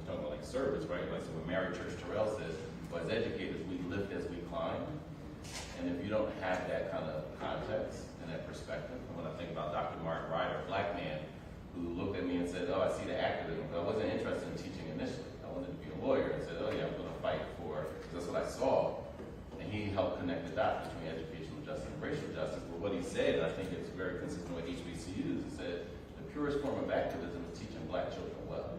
talk about like service, right? Like so when Mary Church Terrell says, well, as educators, we lift as we climb. And if you don't have that kind of context and that perspective, and when I think about Dr. Mark Ryder, a black man who looked at me and said, oh, I see the activism, but I wasn't interested in teaching initially. I wanted to be a lawyer and said, oh yeah, I'm going to fight for, because that's what I saw. And he helped connect the dots between educational justice and racial justice. But what he said, and I think it's very consistent with HBCUs, he said, the purest form of activism is teaching black children well.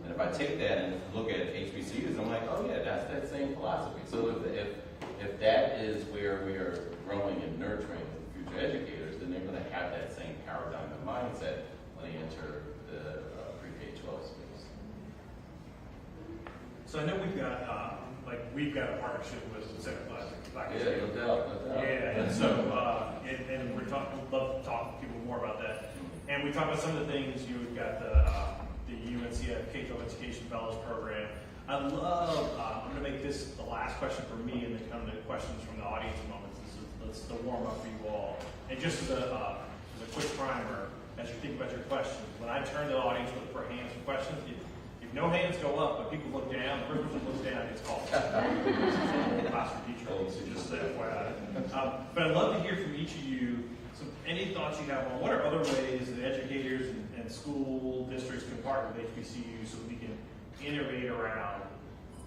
And if I take that and look at HBCUs, I'm like, oh yeah, that's that same philosophy. So if that is where we are growing and nurturing future educators, then they're going to have that same paradigm and mindset when they enter the pre-K-12 space. So I know we've got a partnership with the Second Class. Yeah, no doubt. Yeah, and so and we'd love to talk to people more about that. And we talk about some of the things. You've got the UNCF K-12 Education Fellows Program. I love. I'm going to make this the last question for me, and then come to questions from the audience moments. This is the warm up for you all. And just as a quick primer, as you think about your questions, when I turn to the audience for hands for questions, if no hands go up, but people look down, the person looks down, it's called class for teacher. So just FYI. But I'd love to hear from each of you. Any thoughts you have on what are other ways that educators and school districts can partner with HBCUs so we can innovate around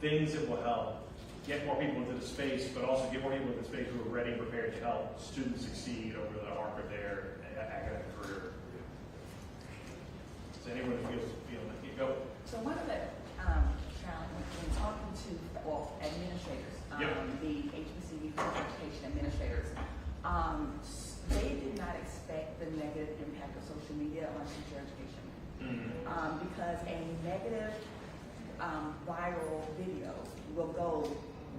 things that will help get more people into the space, but also get more people into the space who are ready and prepared to help students succeed over the arc of their academic career. Does anyone feel that you go? So one of the challenges when talking to administrators, the HBCU education administrators, they did not expect the negative impact of social media on teacher education. Because a negative viral video will go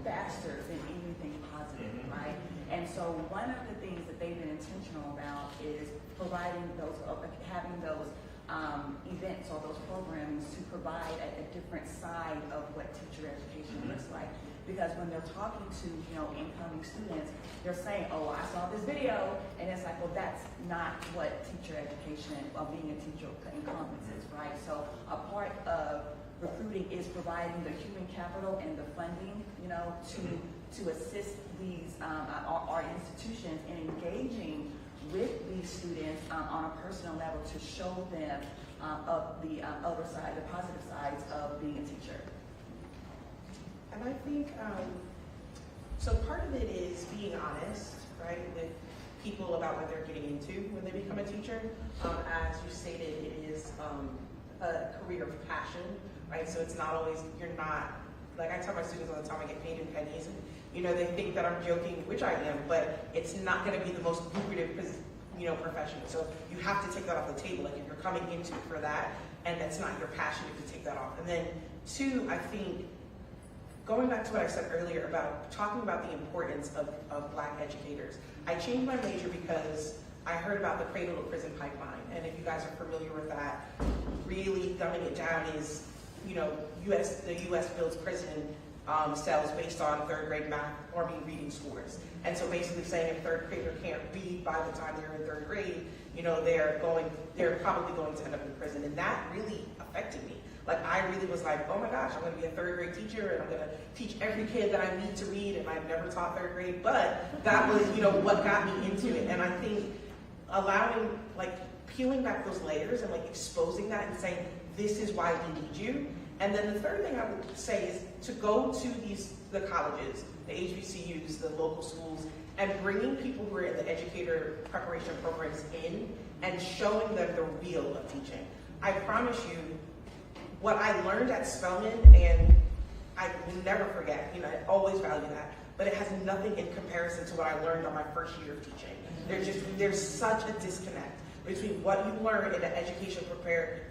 faster than anything positive, right? And so one of the things that they've been intentional about is providing those, having those events or those programs to provide a different side of what teacher education looks like. Because when they're talking to, incoming students, they're saying, oh, I saw this video, and it's like, well, that's not what teacher education or being a teacher encompasses, right? So a part of recruiting is providing the human capital and the funding, to assist these our institutions in engaging with these students on a personal level to show them of the other side, the positive sides of being a teacher. And I think, so part of it is being honest, right, with people about what they're getting into when they become a teacher. As you stated, it is a career of passion, right? So it's not always, you're not, like I tell my students all the time, I get paid in pennies, and they think that I'm joking, which I am, but it's not going to be the most lucrative, profession. So you have to take that off the table. Like if you're coming into it for that, and that's not your passion, you have to take that off. And then two, I think, going back to what I said earlier about talking about the importance of Black educators. I changed my major because I heard about the cradle to prison pipeline. And if you guys are familiar with that, really dumbing it down is, the U.S. builds prison cells based on third grade math or reading scores. And so basically saying if third grader can't read by the time they're in third grade, they're probably going to end up in prison. And that really affected me. Like, I really was like, oh my gosh, I'm gonna be a third grade teacher, and I'm gonna teach every kid that I need to read, and I've never taught third grade, but that was, what got me into it. And I think allowing, like, peeling back those layers and like exposing that and saying, this is why we need you. And then the third thing I would say is to go to the colleges, the HBCUs, the local schools, and bringing people who are in the educator preparation programs in and showing them the real of teaching. I promise you, what I learned at Spelman, and I will never forget, I always value that, but it has nothing in comparison to what I learned on my first year of teaching. There's such a disconnect between what you learn in an education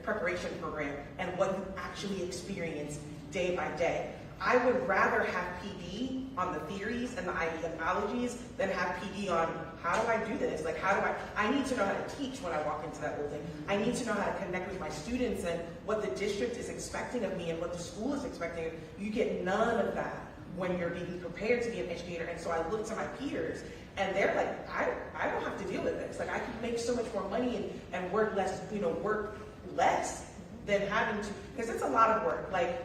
preparation program and what you actually experience day by day. I would rather have PD on the theories and the ideologies than have PD on how do I do this? Like, I need to know how to teach when I walk into that building. I need to know how to connect with my students and what the district is expecting of me and what the school is expecting of me. You get none of that when you're being prepared to be an educator. And so I look to my peers, and they're like, I don't have to deal with this. Like, I can make so much more money and work less, work less than having to, because it's a lot of work. Like,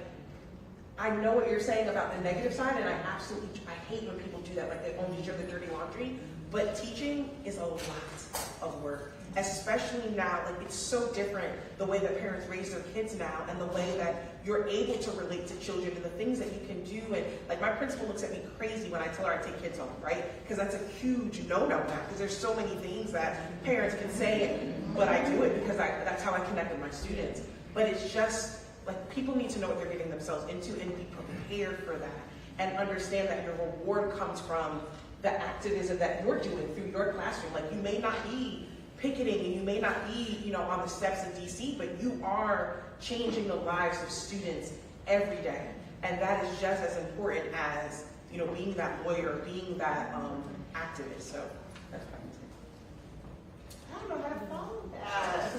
I know what you're saying about the negative side, and I hate when people do that, like they only show the dirty laundry, but teaching is a lot of work, especially now. Like, it's so different the way that parents raise their kids now and the way that you're able to relate to children and the things that you can do. And like, my principal looks at me crazy when I tell her I take kids home, right? Because that's a huge no-no now, because there's so many things that parents can say, but I do it because that's how I connect with my students. But it's just, like, people need to know what they're getting themselves into and be prepared for that and understand that your reward comes from the activism that you're doing through your classroom. Like, you may not be picketing and you may not be, on the steps in DC, but you are changing the lives of students every day. And that is just as important as, being that lawyer, being that activist. So that's what I'm saying. I don't know how to follow that.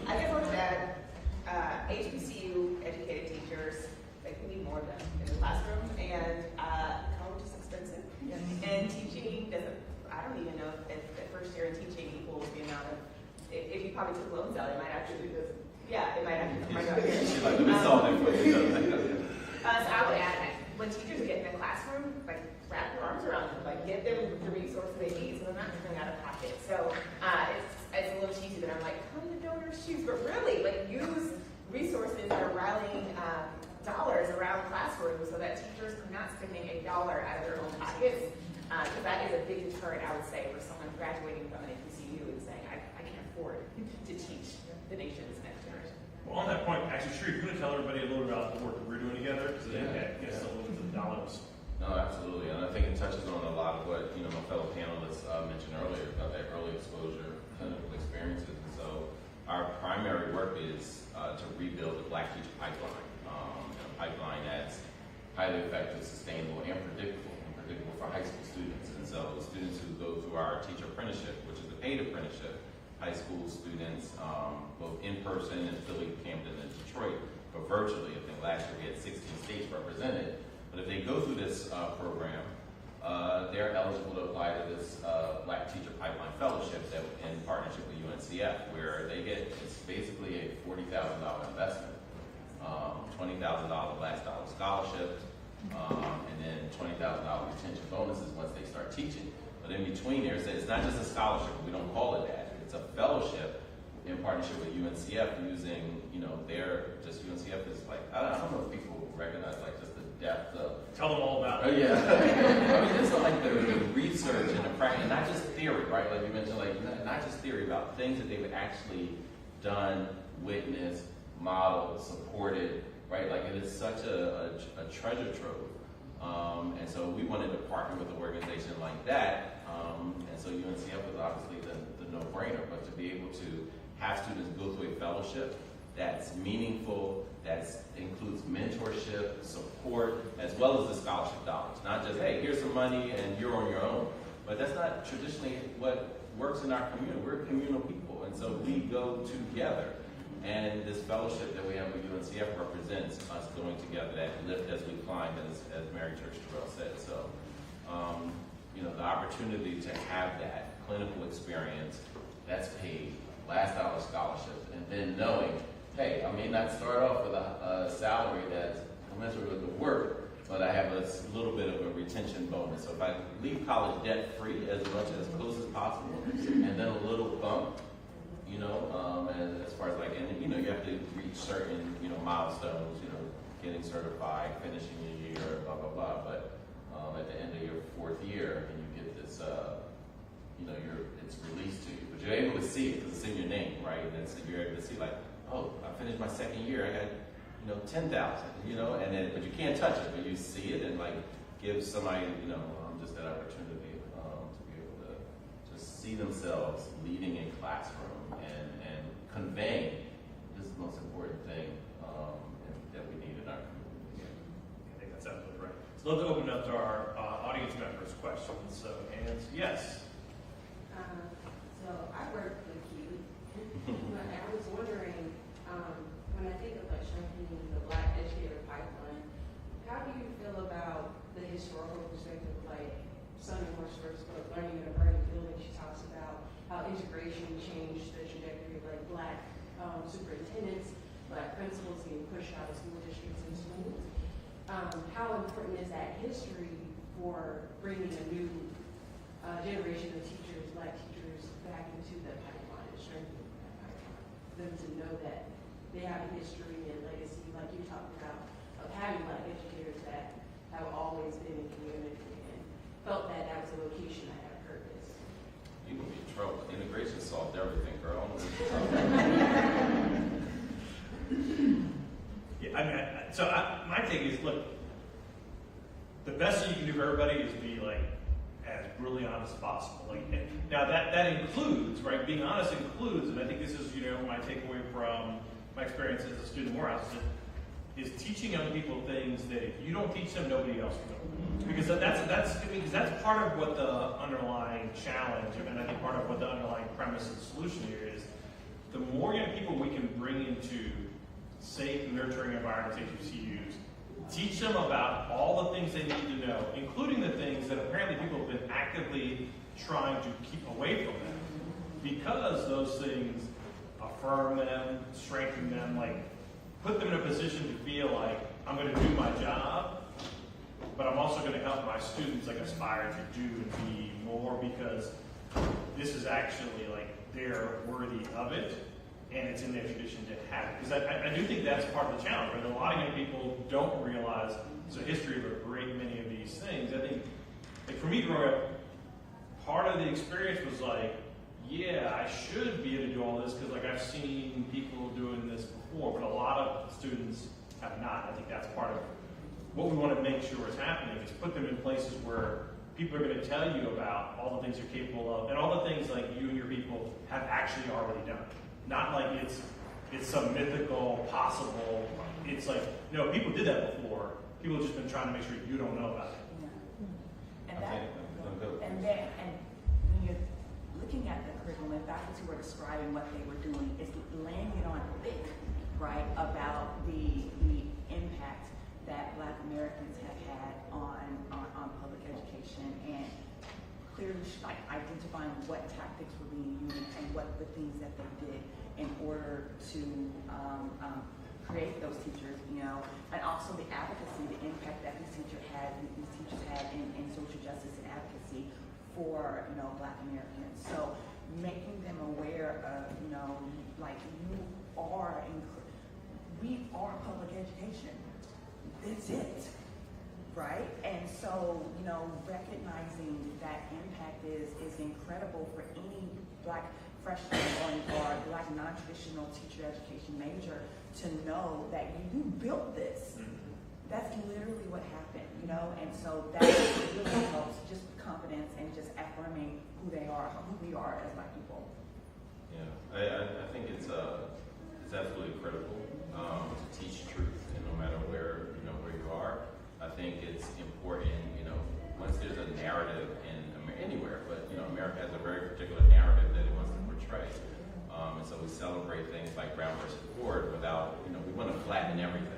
I guess I'll just add, HBCU educated teachers, like, we need more of them in the classroom, and college is expensive. And teaching doesn't, I don't even know if the first year in teaching equals the amount of, if you probably took loans out, it might actually just, it might actually come right out here. Let me solve that for you. So I would add, when teachers get in the classroom, like, wrap your arms around them, like, give them the resources they need so they're not coming out of pocket. So it's a little cheesy that I'm like, come to DonorsChoose, but really, like, use resources that are rallying dollars around classrooms so that teachers are not spending $1 out of their own pockets, because that is a big deterrent, I would say, for someone graduating from an HBCU and saying, I can't afford to teach the nation's next generation. Well, on that point, actually, Sharif, you want to tell everybody a little bit about the work that we're doing together? Because that gets a little bit of dollars. No, absolutely, and I think it touches on a lot of what my fellow panelists mentioned earlier about that early exposure clinical experiences. And so our primary work is to rebuild the Black teacher pipeline, a pipeline that's highly effective, sustainable, and predictable for high school students. And so students who go through our teacher apprenticeship, which is a paid apprenticeship, high school students, both in person in Philly, Camden, and Detroit, but virtually. I think last year we had 16 states represented. But if they go through this program, they're eligible to apply to this Black Teacher Pipeline Fellowship that, in partnership with UNCF, where they get, it's basically a $40,000 investment, $20,000 last dollar scholarship, and then $20,000 retention bonuses once they start teaching. But in between there, it's not just a scholarship, we don't call it that. It's a fellowship in partnership with UNCF using, UNCF is like, I don't know if people recognize like just the depth of. Tell them all about it. Oh yeah. I mean, just like the research and the practice, and not just theory, right? Like you mentioned, like not just theory about things that they've actually done, witnessed, modeled, supported, right? Like it is such a treasure trove. And so we wanted to partner with an organization like that. And so UNCF was obviously the no-brainer, but to be able to have students go through a fellowship that's meaningful, that includes mentorship, support, as well as the scholarship dollars. Not just, hey, here's some money and you're on your own. But that's not traditionally what works in our community. We're communal people, and so we go together. And this fellowship that we have with UNCF represents us going together, that lift as we climb, as Mary Church Terrell said. So, the opportunity to have that clinical experience that's paid, last dollar scholarships, and then knowing hey, I may not start off with a salary that's commensurate with the work, but I have a little bit of a retention bonus. So if I leave college debt free as much as close as possible, and then a little bump, you know, and as far as like, and you know, you have to reach certain, you know, milestones, you know, getting certified, finishing your year, blah, blah, blah. But at the end of your 4th year, and you get this, you know, it's released to you, but you're able to see it because it's in your name, right? And so you're able to see like, oh, I finished my 2nd year, I got, you know, 10,000, you know, and then, but you can't touch it, but you see it and like give somebody, you know, just that opportunity to be able to just see themselves leading a classroom and conveying this is the most important thing that we need in our community. I think that's absolutely right. So let's open up to our audience members' questions. So, and yes. So I work with Keeley, but I was wondering, when I think of like strengthening the Black educator pipeline, how do you feel about the historical perspective, like Sonny Moore's first book, Learning in a Burning Building? She talks about how integration changed the trajectory of like Black superintendents, Black principals being pushed out of school districts and schools. How important is that history for bringing a new generation of teachers, Black teachers, back into the pipeline and strengthening that pipeline? For them to know that they have a history and legacy, like you talked about, of having Black educators that have always been in community and felt that that was a vocation that had a purpose. You would be in trouble. Integration solved everything, girl. Yeah, I mean, my take is, look, the best thing you can do for everybody is be like as brutally honest as possible. Like, now that includes, right? Being honest includes, and I think this is, you know, my takeaway from my experience as a student in Morehouse is teaching young people things that if you don't teach them, nobody else will. Because that's part of what the underlying challenge, and I think part of what the underlying premise of the solution here is, the more young people we can bring into safe, nurturing environments, HBCUs, teach them about all the things they need to know, including the things that apparently people have been actively trying to keep away from them, because those things affirm them, strengthen them, like put them in a position to feel like I'm going to do my job, but I'm also going to help my students like aspire to do and be more, because this is actually like they're worthy of it, and it's in their tradition to have it. Because I do think that's part of the challenge, right? A lot of young people don't realize there's a history of a great many of these things. I think, like for me growing up, part of the experience was like, yeah, I should be able to do all this because like I've seen people doing this before, but a lot of students have not. I think that's part of what we want to make sure is happening, is put them in places where people are going to tell you about all the things you're capable of, and all the things like you and your people have actually already done. Not like it's some mythical, possible, it's like, no, people did that before. People have just been trying to make sure you don't know about it. Yeah. And when you're looking at the curriculum, and faculty were describing what they were doing, it's laying it on thick, right, about the impact that Black Americans have had on public education, and clearly like identifying what tactics were being used and what the things that they did in order to create those teachers, you know, and also the advocacy, the impact that these teachers had in social justice and advocacy for, you know, Black Americans. So making them aware of, you know, like we are public education. That's it. Right? And so, you know, recognizing that impact is incredible for any Black freshman or Black non-traditional teacher education major to know that you built this. That's literally what happened, you know? And so that really helps just confidence and just affirming who they are, who we are as Black people. Yeah, I think it's absolutely critical to teach truth, and no matter where you are. I think it's important, you know, once there's a narrative in anywhere, but you know, America has a very particular narrative that it wants to portray. And so we celebrate things like Brown versus Ford without, you know, we want to flatten everything.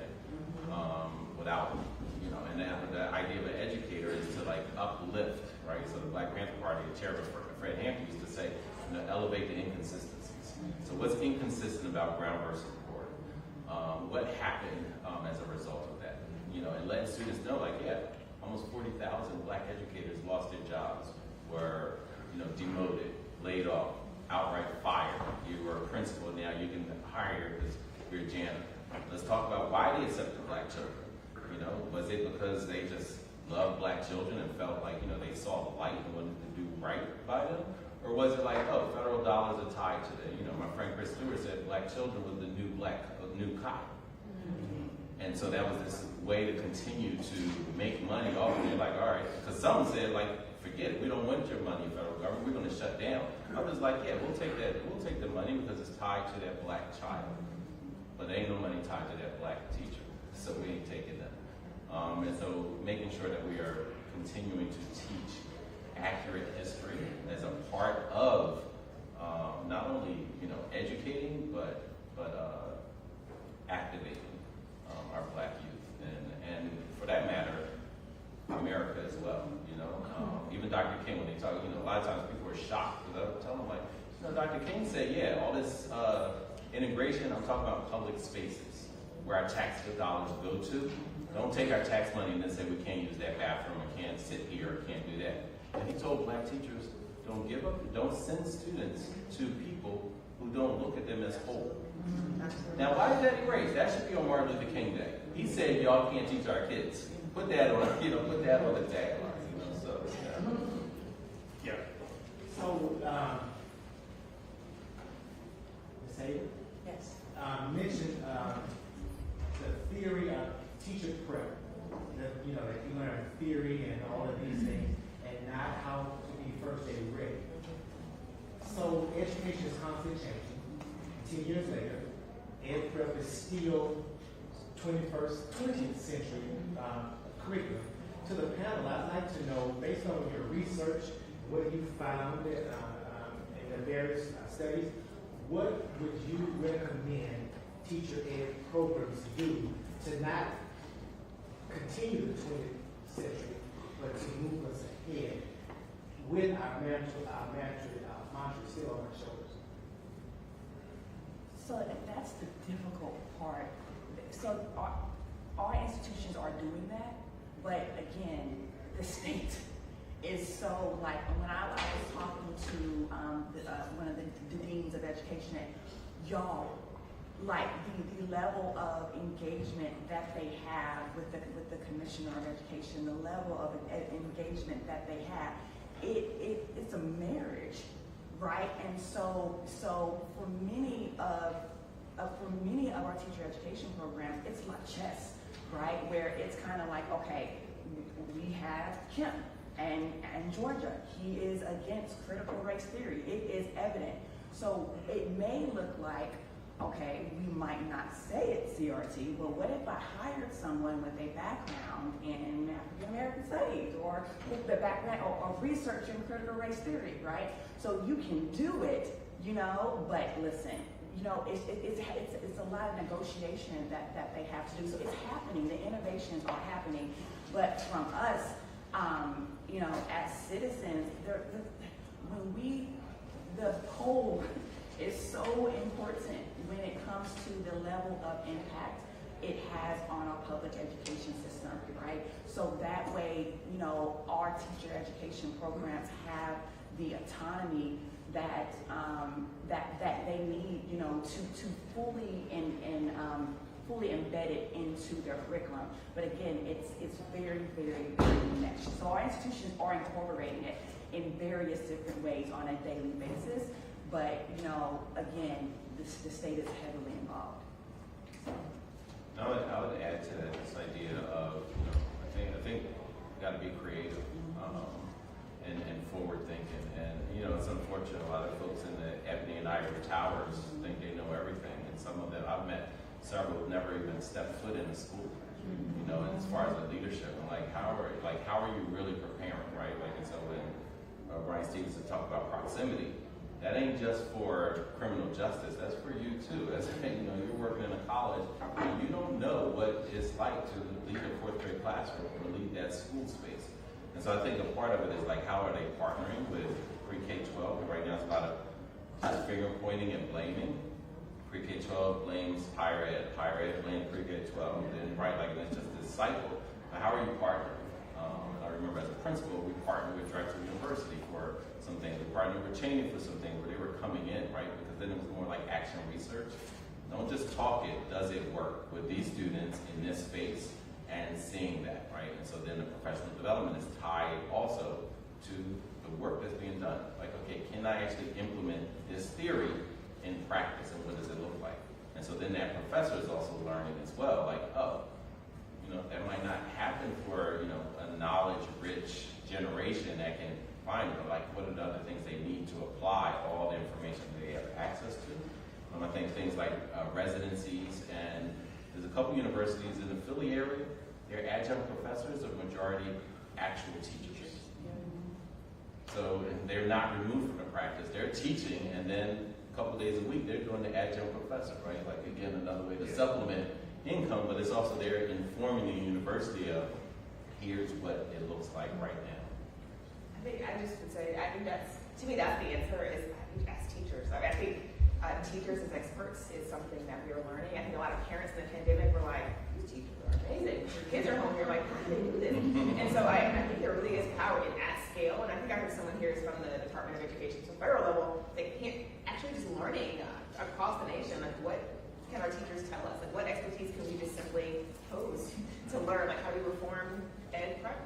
Without, you know, and the idea of an educator is to like uplift, right? So the Black Panther Party, the chairman Fred Hampton used to say, you know, elevate the inconsistencies. So what's inconsistent about Brown versus Ford? what happened as a result of that. You know, and letting students know, like, yeah, almost 40,000 black educators lost their jobs, were, you know, demoted, laid off, outright fired. You were a principal, now you can hire because you're a janitor. Let's talk about why they accepted black children. You know, was it because they just loved black children and felt like, you know, they saw the light and wanted to do right by them? Or was it like, oh, federal dollars are tied to them? You know, my friend Chris Stewart said black children was the new cop. And so that was this way to continue to make money off of it. Like, all right, because some said, like, forget it, we don't want your money, federal government, we're going to shut down. Others like, yeah, we'll take the money because it's tied to that black child. But there ain't no money tied to that black teacher, so we ain't taking that. And so making sure that we are continuing to teach accurate history as a part of not only, you know, educating, but activating our black youth, and for that matter, America as well. You know, even Dr. King, when they talk, you know, a lot of times people are shocked because I tell them, like, you know, Dr. King said, yeah, all this integration. I'm talking about public spaces where our tax dollars go to. Don't take our tax money and then say we can't use that bathroom, or can't sit here, or can't do that. And he told black teachers, don't send students to people who don't look at them as whole. Now, why is that erased? That should be on Martin Luther King Day. He said, y'all can't teach our kids. Put that on, put that on the tagline, you know, so, Yeah. So, Ms. Haywood? Yes. Mentioned the theory of teacher prep. That, you know, that you learn theory and all of these things, and not how to be first aid ready. So education is constantly changing. 10 years later, ed prep is still 20th century curriculum. To the panel, I'd like to know, based on your research, what you found in the various studies, what would you recommend teacher ed programs do to not continue the 20th century, but to move us ahead with our mantra still on our shoulders? So that's the difficult part. So our institutions are doing that, but again, the state is so, like, when I was talking to one of the deans of education, y'all, like the level of engagement that they have with the commissioner of education, the level of engagement that they have, it's a marriage, right? And so for many of our teacher education programs, it's like chess, right? Where it's kind of like, okay, we have Kim and Georgia. He is against critical race theory. It is evident. So it may look like, okay, we might not say it CRT, but what if I hired someone with a background in African American studies, or with the background or research in critical race theory, right? So you can do it, you know, but listen, you know, it's a lot of negotiation that they have to do. So it's happening, the innovations are happening, but from us, you know, as citizens, the poll is so important when it comes to the level of impact it has on our public education system, right? So that way, you know, our teacher education programs have the autonomy that that they need, you know, to fully fully embed it into their curriculum. But again, it's very, very, very meshed. So our institutions are incorporating it in various different ways on a daily basis. But, you know, again, the state is heavily involved. I would add to that this idea of, you know, I think you got to be creative and forward thinking. And, you know, it's unfortunate a lot of folks in the ebony and ivory towers think they know everything. And some of them, I've met several who've never even stepped foot in a school. You know, and as far as the leadership, and like how are you really preparing, right? Like, and so when Brian Stevenson talked about proximity, that ain't just for criminal justice, that's for you too. As you know, you're working in a college, and you don't know what it's like to lead a fourth grade classroom or lead that school space. And so I think a part of it is like, how are they partnering with pre-K-12? Right now it's a lot of just finger pointing and blaming. Pre-K-12 blames higher ed blames pre-K-12, then right, like it's just this cycle. But how are you partnering? I remember as a principal, we partnered with Drexel University for some things. We partnered with Cheney for some things where they were coming in, right? Because then it was more like action research. Don't just talk it, does it work with these students in this space and seeing that, right? And so then the professional development is tied also to the work that's being done. Like, okay, can I actually implement this theory in practice and what does it look like? And so then that professor is also learning as well, like, oh, you know, that might not happen for, you know, a knowledge-rich generation that can find, but like, what are the other things they need to apply all the information they have access to? I think things like residencies, and there's a couple universities in the Philly area, their adjunct professors are majority actual teachers. So and they're not removed from the practice, they're teaching, and then a couple days a week they're doing the adjunct professor, right? Like again, another way to supplement income, but it's also they're informing the university of here's what it looks like right now. I just would say, I think that's, to me, that's the answer is, I think as teachers, I think teachers as experts is something that we are learning. I think a lot of parents in the pandemic were like, these teachers are amazing. Your kids are home, you're like, how do they do this? And so I think there really is power in at scale, and I think I heard someone here is from the Department of Education, so federal level, they can't actually just learning across the nation, like what can our teachers tell us? Like what expertise can we just simply pose to learn? Like how do we reform ed prep?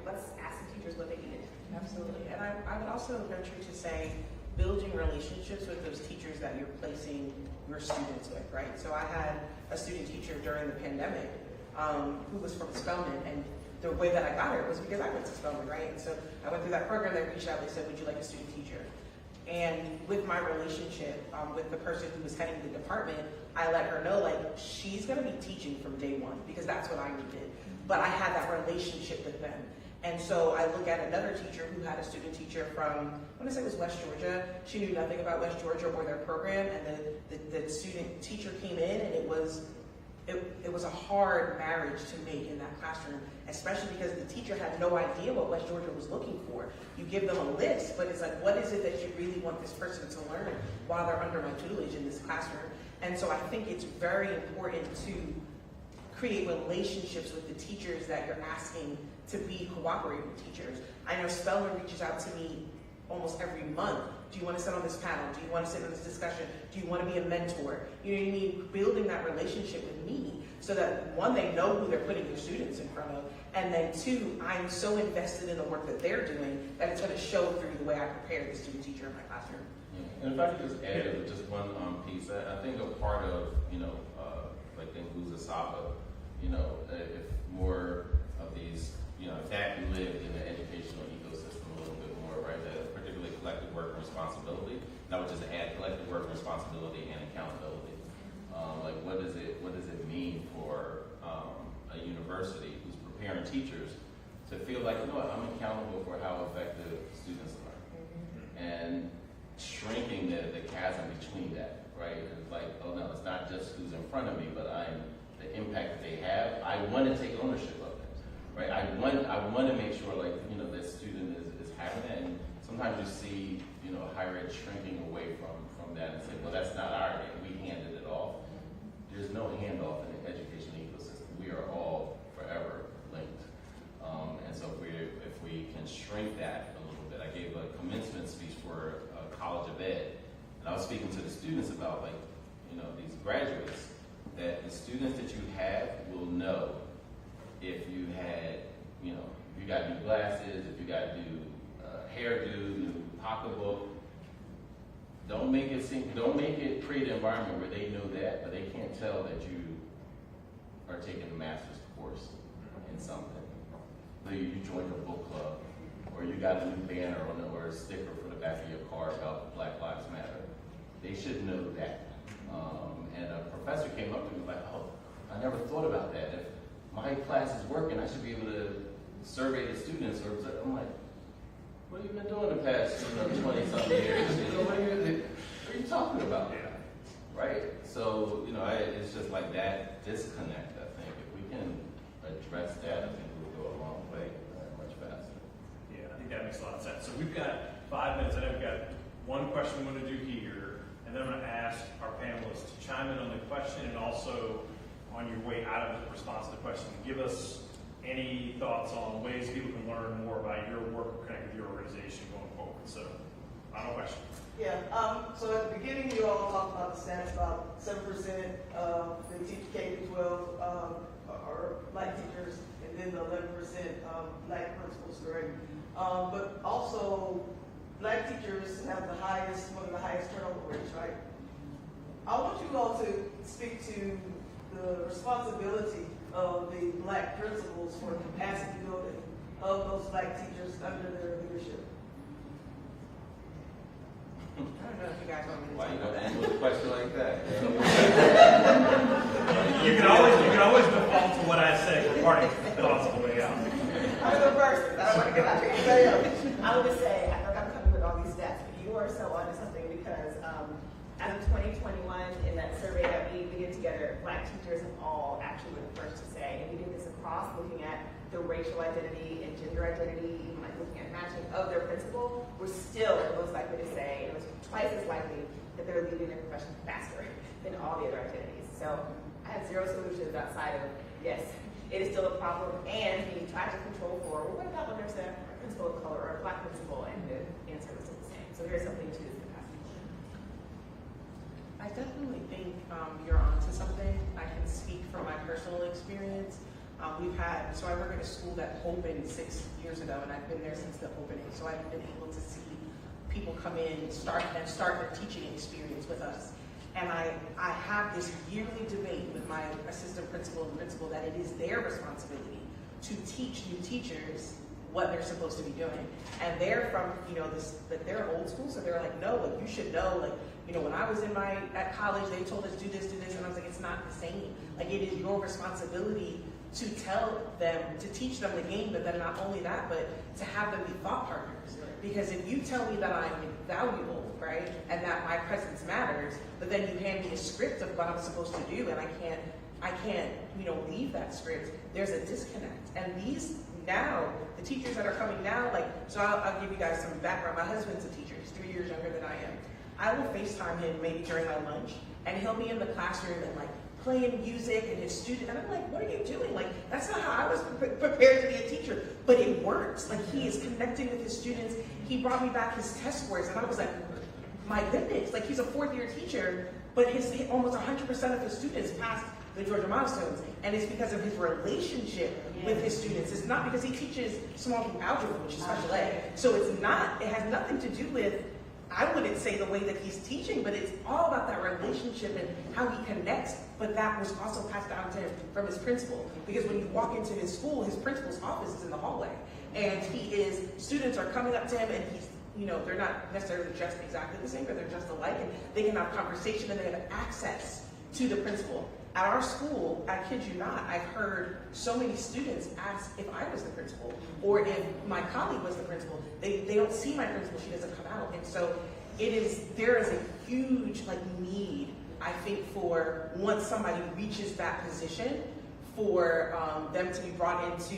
Let's ask the teachers what they need. Absolutely. And I would also venture to say building relationships with those teachers that you're placing your students with, right? So I had a student teacher during the pandemic who was from Spelman, and the way that I got her was because I went to Spelman, right? And so I went through that program, they reached out, they said, would you like a student teacher? And with my relationship with the person who was heading the department, I let her know, like, she's gonna be teaching from day one because that's what I needed. But I had that relationship with them. And so I look at another teacher who had a student teacher from, I want to say it was West Georgia. She knew nothing about West Georgia or their program, and the student teacher came in, and it was a hard marriage to make in that classroom, especially because the teacher had no idea what West Georgia was looking for. You give them a list, but it's like, what is it that you really want this person to learn while they're under my tutelage in this classroom? And so I think it's very important to create relationships with the teachers that you're asking to be cooperating teachers. I know Spelman reaches out to me almost every month. Do you want to sit on this panel? Do you want to sit on this discussion? Do you want to be a mentor? You know what I mean? Building that relationship with me so that one, they know who they're putting their students in front of, and then two, I'm so invested in the work that they're doing that it's going to show through the way I prepare the student teacher in my classroom. Yeah. And if I could just add just one piece, I think a part of, like in Guzasaba, if more of these, if that lived in the educational ecosystem a little bit more, right, that particularly collective work and responsibility, now which is to add collective work and responsibility and accountability. Like what does it mean for a university who's preparing teachers to feel like, I'm accountable for how effective students are, and shrinking the chasm between that, right? It's like, oh no, it's not just who's in front of me, but the impact that they have. I want to take ownership of it, right? I want to make sure, like, that student is having it, and sometimes you see, higher ed shrinking away from that and saying, well, that's not our thing, we handed it off. There's no handoff in the education ecosystem. We are all forever linked. And so if we can shrink that a little bit, I gave a commencement speech for College of Ed, and I was speaking to the students about, like, these graduates, that the students that you have will know if you had, if you got new glasses, if you got new hairdo, new pocketbook. Don't make it create an environment where they know that, but they can't tell that you are taking a master's course in something. So you joined a book club, or you got a new banner or a sticker for the back of your car about Black Lives Matter. They should know that. And a professor came up to me like, oh, I never thought about that. If my class is working, I should be able to survey the students. Or I'm like, what have you been doing the past 20-something years? What are you talking about? Yeah. Right? So, it's just like that disconnect, I think. If we can address that, I think we'll go a long way, much faster. Yeah, I think that makes a lot of sense. So we've got 5 minutes. I know we've got one question we want to do here, and then I'm going to ask our panelists to chime in on the question and also on your way out of the response to the question, give us any thoughts on ways people can learn more about your work or connect with your organization going forward. So, final question. Yeah, so at the beginning, you all talked about the stats, about 7% of the teach K-12 are black teachers, and then the 11% black principals, correct? But also, black teachers have one of the highest turnover rates, right? I want you all to speak to the responsibility of the black principals for capacity building of those black teachers under their leadership. I don't know if you guys want me to. Why you gonna end with a question like that? You can always default to what I say for parting thoughts on the way out. I'm the first. I don't want to get out here. I would just say, I know I'm coming with all these stats, but you are so onto something because as of 2021, in that survey that we did together, black teachers have all actually were the first to say, and we did this across looking at the racial identity and gender identity, even like looking at matching of their principal, were still the most likely to say, and it was twice as likely that they're leaving their profession faster than all the other identities. So I have zero solutions outside of, yes, it is still a problem, and we try to control for, well, what about when there's a principal of color or a black principal, and the answer was still the same. So there is something to this capacity. I definitely think you're onto something. I can speak from my personal experience. So I work at a school that opened 6 years ago, and I've been there since the opening. So I've been able to see people come in and start their teaching experience with us. And I have this yearly debate with my assistant principal and principal that it is their responsibility to teach new teachers what they're supposed to be doing. And they're from, they're old school, so they're like, no, like you should know, like, when I was at college, they told us do this, and I was like, it's not the same. Like, it is your responsibility to tell them, to teach them the game, but then not only that, but to have them be thought partners. Because if you tell me that I'm valuable, right, and that my presence matters, but then you hand me a script of what I'm supposed to do, and I can't, leave that script, there's a disconnect. And the teachers that are coming now, so I'll give you guys some background. My husband's a teacher, he's 3 years younger than I am. I will FaceTime him maybe during my lunch, and he'll be in the classroom and playing music and his student, and I'm like, what are you doing? That's not how I was prepared to be a teacher, but it works. He is connecting with his students. He brought me back his test scores, and I was like, my goodness, he's a 4th-year teacher, but almost 100% of his students passed the Georgia milestones, and it's because of his relationship with his students. It's not because he teaches small group algebra, which is special ed. So it has nothing to do with, I wouldn't say the way that he's teaching, but it's all about that relationship and how he connects. But that was also passed down to him from his principal. Because when you walk into his school, his principal's office is in the hallway. And students are coming up to him, and they're not necessarily dressed exactly the same, but they're dressed alike, and they can have conversation and they have access to the principal. At our school, I kid you not, I've heard so many students ask if I was the principal or if my colleague was the principal. They don't see my principal, she doesn't come out. And so there is a huge need, I think, for once somebody reaches that position, for them to be brought into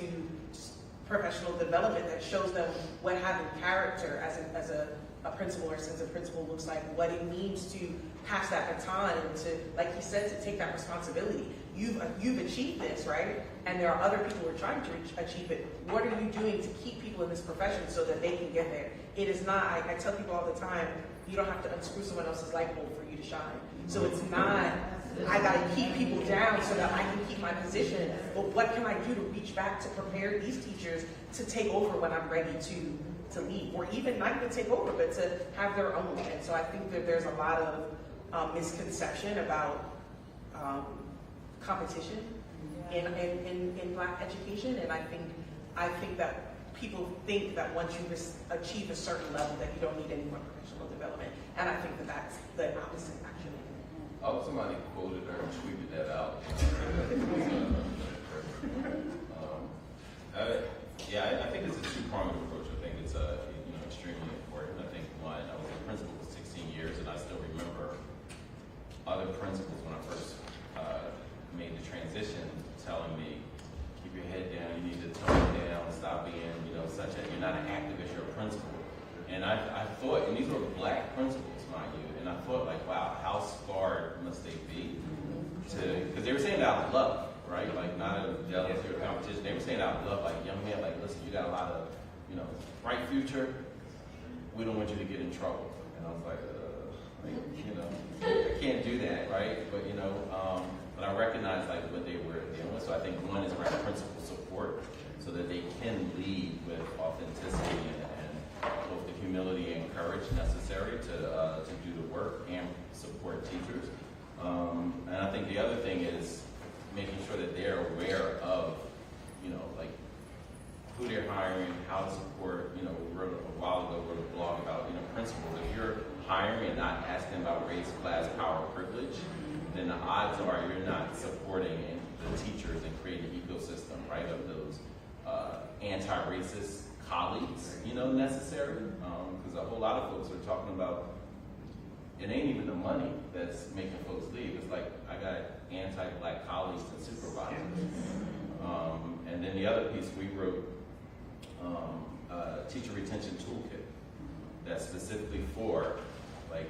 professional development that shows them what having character as a principal or sense of principal looks like, what it means to pass that baton and to, like he said, to take that responsibility. You've achieved this, right? And there are other people who are trying to achieve it. What are you doing to keep people in this profession so that they can get there? It is not, I tell people all the time, you don't have to unscrew someone else's light bulb for you to shine. So it's not, I gotta keep people down so that I can keep my position, but what can I do to reach back to prepare these teachers to take over when I'm ready to leave, or even not even take over, but to have their own. And so I think that there's a lot of misconception about competition in Black education, and I think that people think that once you achieve a certain level that you don't need any more professional development, and I think that that's the opposite, actually. Oh, somebody quoted or tweeted that out. I think it's a two-pronged approach. I think it's extremely important. I think one, I was a principal for 16 years, and I still remember other principals when I first made the transition telling me, keep your head down, you need to tone it down, stop being, you're not an activist, you're a principal. And I thought, and these were Black principals, mind you, and I thought thought like, wow, how scarred must they be to, because they were saying it out of love, right? Like not out of jealousy or competition. They were saying it out of love, like, young man, like, listen, you got a lot of, bright future. We don't want you to get in trouble. And I was like, I can't do that, right? But, but I recognize like what they were dealing with. So I think one is around principal support so that they can lead with authenticity and both the humility and courage necessary to do the work and support teachers. And I think the other thing is making sure that they're aware of, like who they're hiring, how to support. We wrote a while ago, wrote a blog about, principals. If you're hiring and not asking about race, class, power, privilege, then the odds are you're not supporting the teachers and creating an ecosystem, right, of those anti-racist colleagues, necessary. Because a whole lot of folks are talking about, it ain't even the money that's making folks leave. It's like, I got anti-black colleagues and supervisors. And then the other piece, we wrote a teacher retention toolkit that's specifically for, like,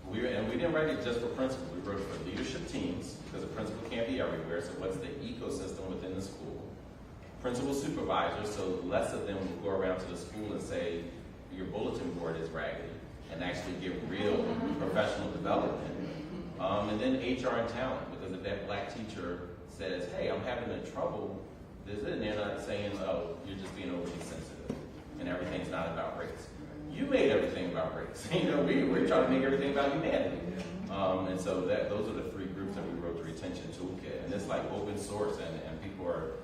we didn't write it just for principals. We wrote it for leadership teams, because a principal can't be everywhere, so what's the ecosystem within the school? Principal supervisors, so less of them will go around to the school and say, your bulletin board is raggedy, and actually give real professional development. And then HR and talent, because if that black teacher says, hey, I'm having trouble, and they're not saying, oh, you're just being overly sensitive, and everything's not about race. You made everything about race. We're trying to make everything about humanity. And so those are the three groups that we wrote the retention toolkit. And it's like open source, and people are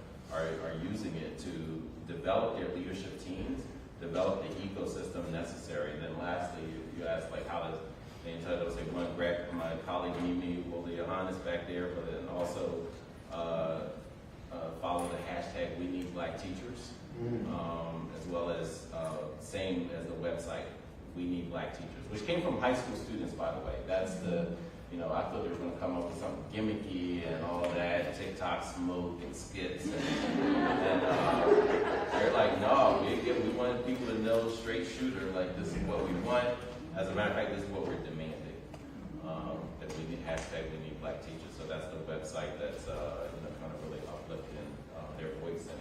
using it to develop their leadership teams, develop the ecosystem necessary. And then lastly, you asked like how does the entire, say one grab my colleague Mimi Johannes back there, but then also follow the hashtag We Need Black Teachers, as well as same as the website We Need Black Teachers, which came from high school students, by the way. That's the, I thought they were going to come up with something gimmicky and all that, TikTok smoke and skits, and they're like, no, we want people to know straight shooter, like this is what we want. As a matter of fact, this is what we're demanding. That we need hashtag We Need Black Teachers. So that's the website that's kind of really uplifting their voice and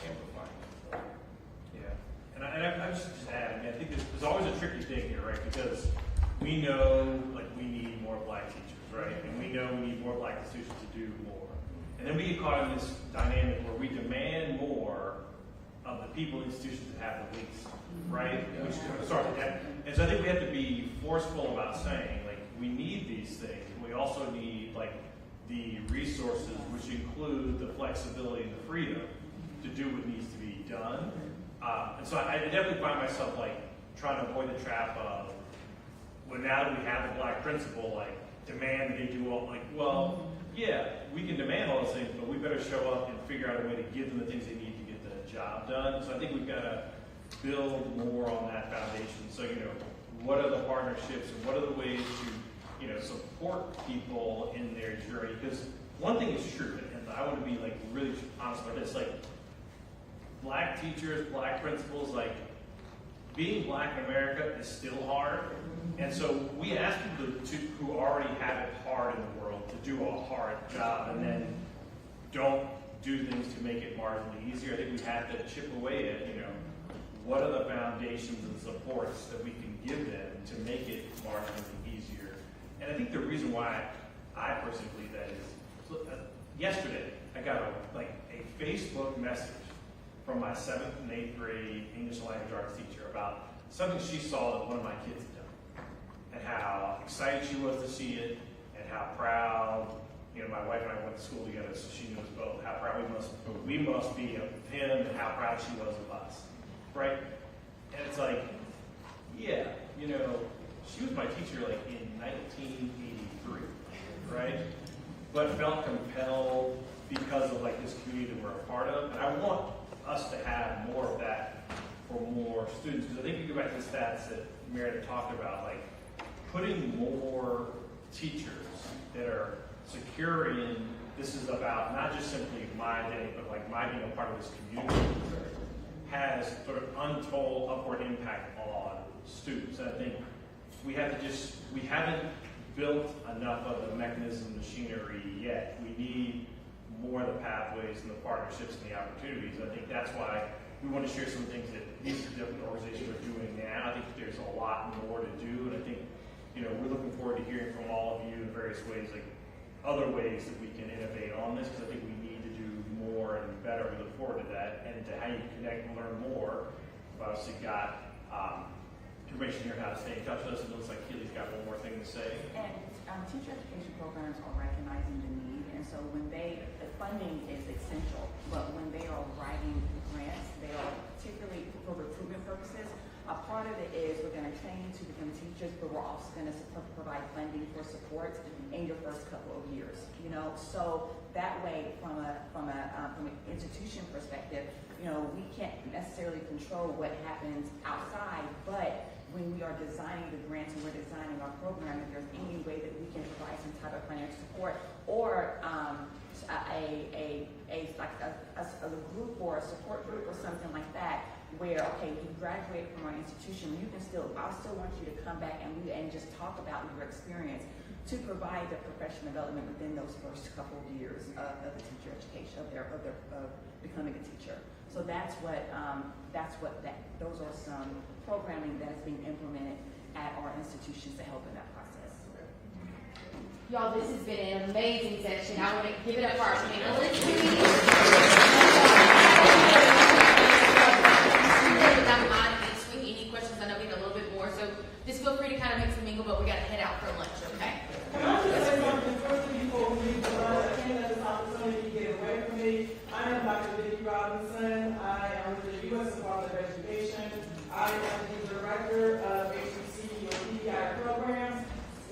amplifying. Yeah, and I just add, I think there's always a tricky thing here, right? Because we know, like, we need more black teachers, right? And we know we need more black institutions to do more. And then we get caught in this dynamic where we demand more of the people and institutions that have the least, right? Which starts with that. And so I think we have to be forceful about saying, like, we need these things. We also need, like, the resources, which include the flexibility and the freedom to do what needs to be done. And so I definitely find myself, like, trying to avoid the trap of, well, now that we have a black principal, like, demand they do all, like, well, yeah, we can demand all those things, but we better show up and figure out a way to give them the things they need to get the job done. So I think we've got to build more on that foundation. So, what are the partnerships and what are the ways to, support people in their journey? Because one thing is true, and I want to be, like, really honest about this, like, black teachers, black principals, like, being black in America is still hard. And so we ask people who already have it hard in the world to do a hard job and then don't do things to make it marginally easier. I think we have to chip away at, what are the foundations and supports that we can give them to make it marginally easier. And I think the reason why I personally believe that is, yesterday I got a Facebook message from my 7th and 8th grade English language arts teacher about something she saw that one of my kids had done, and how excited she was to see it, and how proud, my wife and I went to school together, so she knew us both, how proud we must be of him, and how proud she was of us, right? And it's like, yeah, she was my teacher like in 1983, right? But felt compelled because of like this community that we're a part of, and I want us to have more of that for more students. Because I think you go back to the stats that Meredith talked about, like putting more teachers that are secure in this is about not just simply my day, but like my being a part of this community has sort of untold upward impact on students. And I think we haven't built enough of the mechanism machinery yet. We need more of the pathways and the partnerships and the opportunities. I think that's why we want to share some things that these different organizations are doing now. I think there's a lot more to do, and I think, we're looking forward to hearing from all of you in various ways, like other ways that we can innovate on this, because I think we need to do more and better. We look forward to that, and to how you connect and learn more. We've obviously got information here how to stay in touch with us, and it looks like Keeley's got one more thing to say. And teacher education programs are recognizing the need, and so when the funding is essential, but when they are writing grants, they are particularly for recruitment purposes. A part of it is we're going to train you to become teachers, but we're also going to provide funding for support in your first couple of years. So that way, from an institution perspective, we can't necessarily control what happens outside, but when we are designing the grants and we're designing our program, if there's any way that we can provide some type of financial support or a group or a support group or something like that, where you graduate from our institution, I'll still want you to come back and just talk about your experience to provide the professional development within those first couple of years of the teacher education, of becoming a teacher. So those are some programming that is being implemented at our institutions to help in that process. Y'all, this has been an amazing session. I want to give it up for our panelists. Any questions? I know we had a little bit more, so just feel free to kind of mix and mingle, but we got to head out for lunch, okay? Can I just say something first before we leave the lunch? I can't let this opportunity get away from me. I am Dr. Vicky Robinson. I am with the U.S. Department of Education. I am the director of HBCU and PBI programs.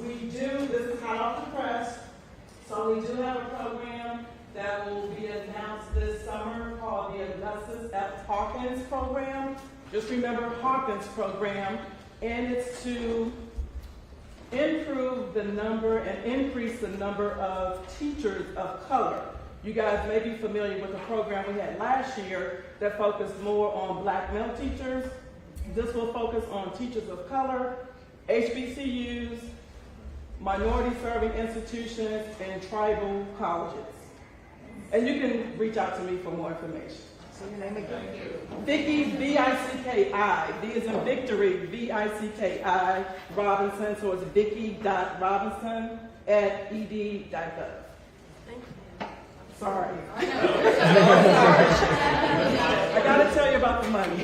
This is hot off the press, so we do have a program that will be announced this summer called the Augustus F. Hawkins program. Just remember Hawkins program, and it's to improve the number and increase the number of teachers of color. You guys may be familiar with the program we had last year that focused more on black male teachers. This will focus on teachers of color, HBCUs, minority serving institutions, and tribal colleges. And you can reach out to me for more information. So your name again? Vicky, V-I-C-K-I. V is in victory, V-I-C-K-I, Robinson. So it's vicky.robinson@ed.gov. Sorry. I gotta tell you about the money.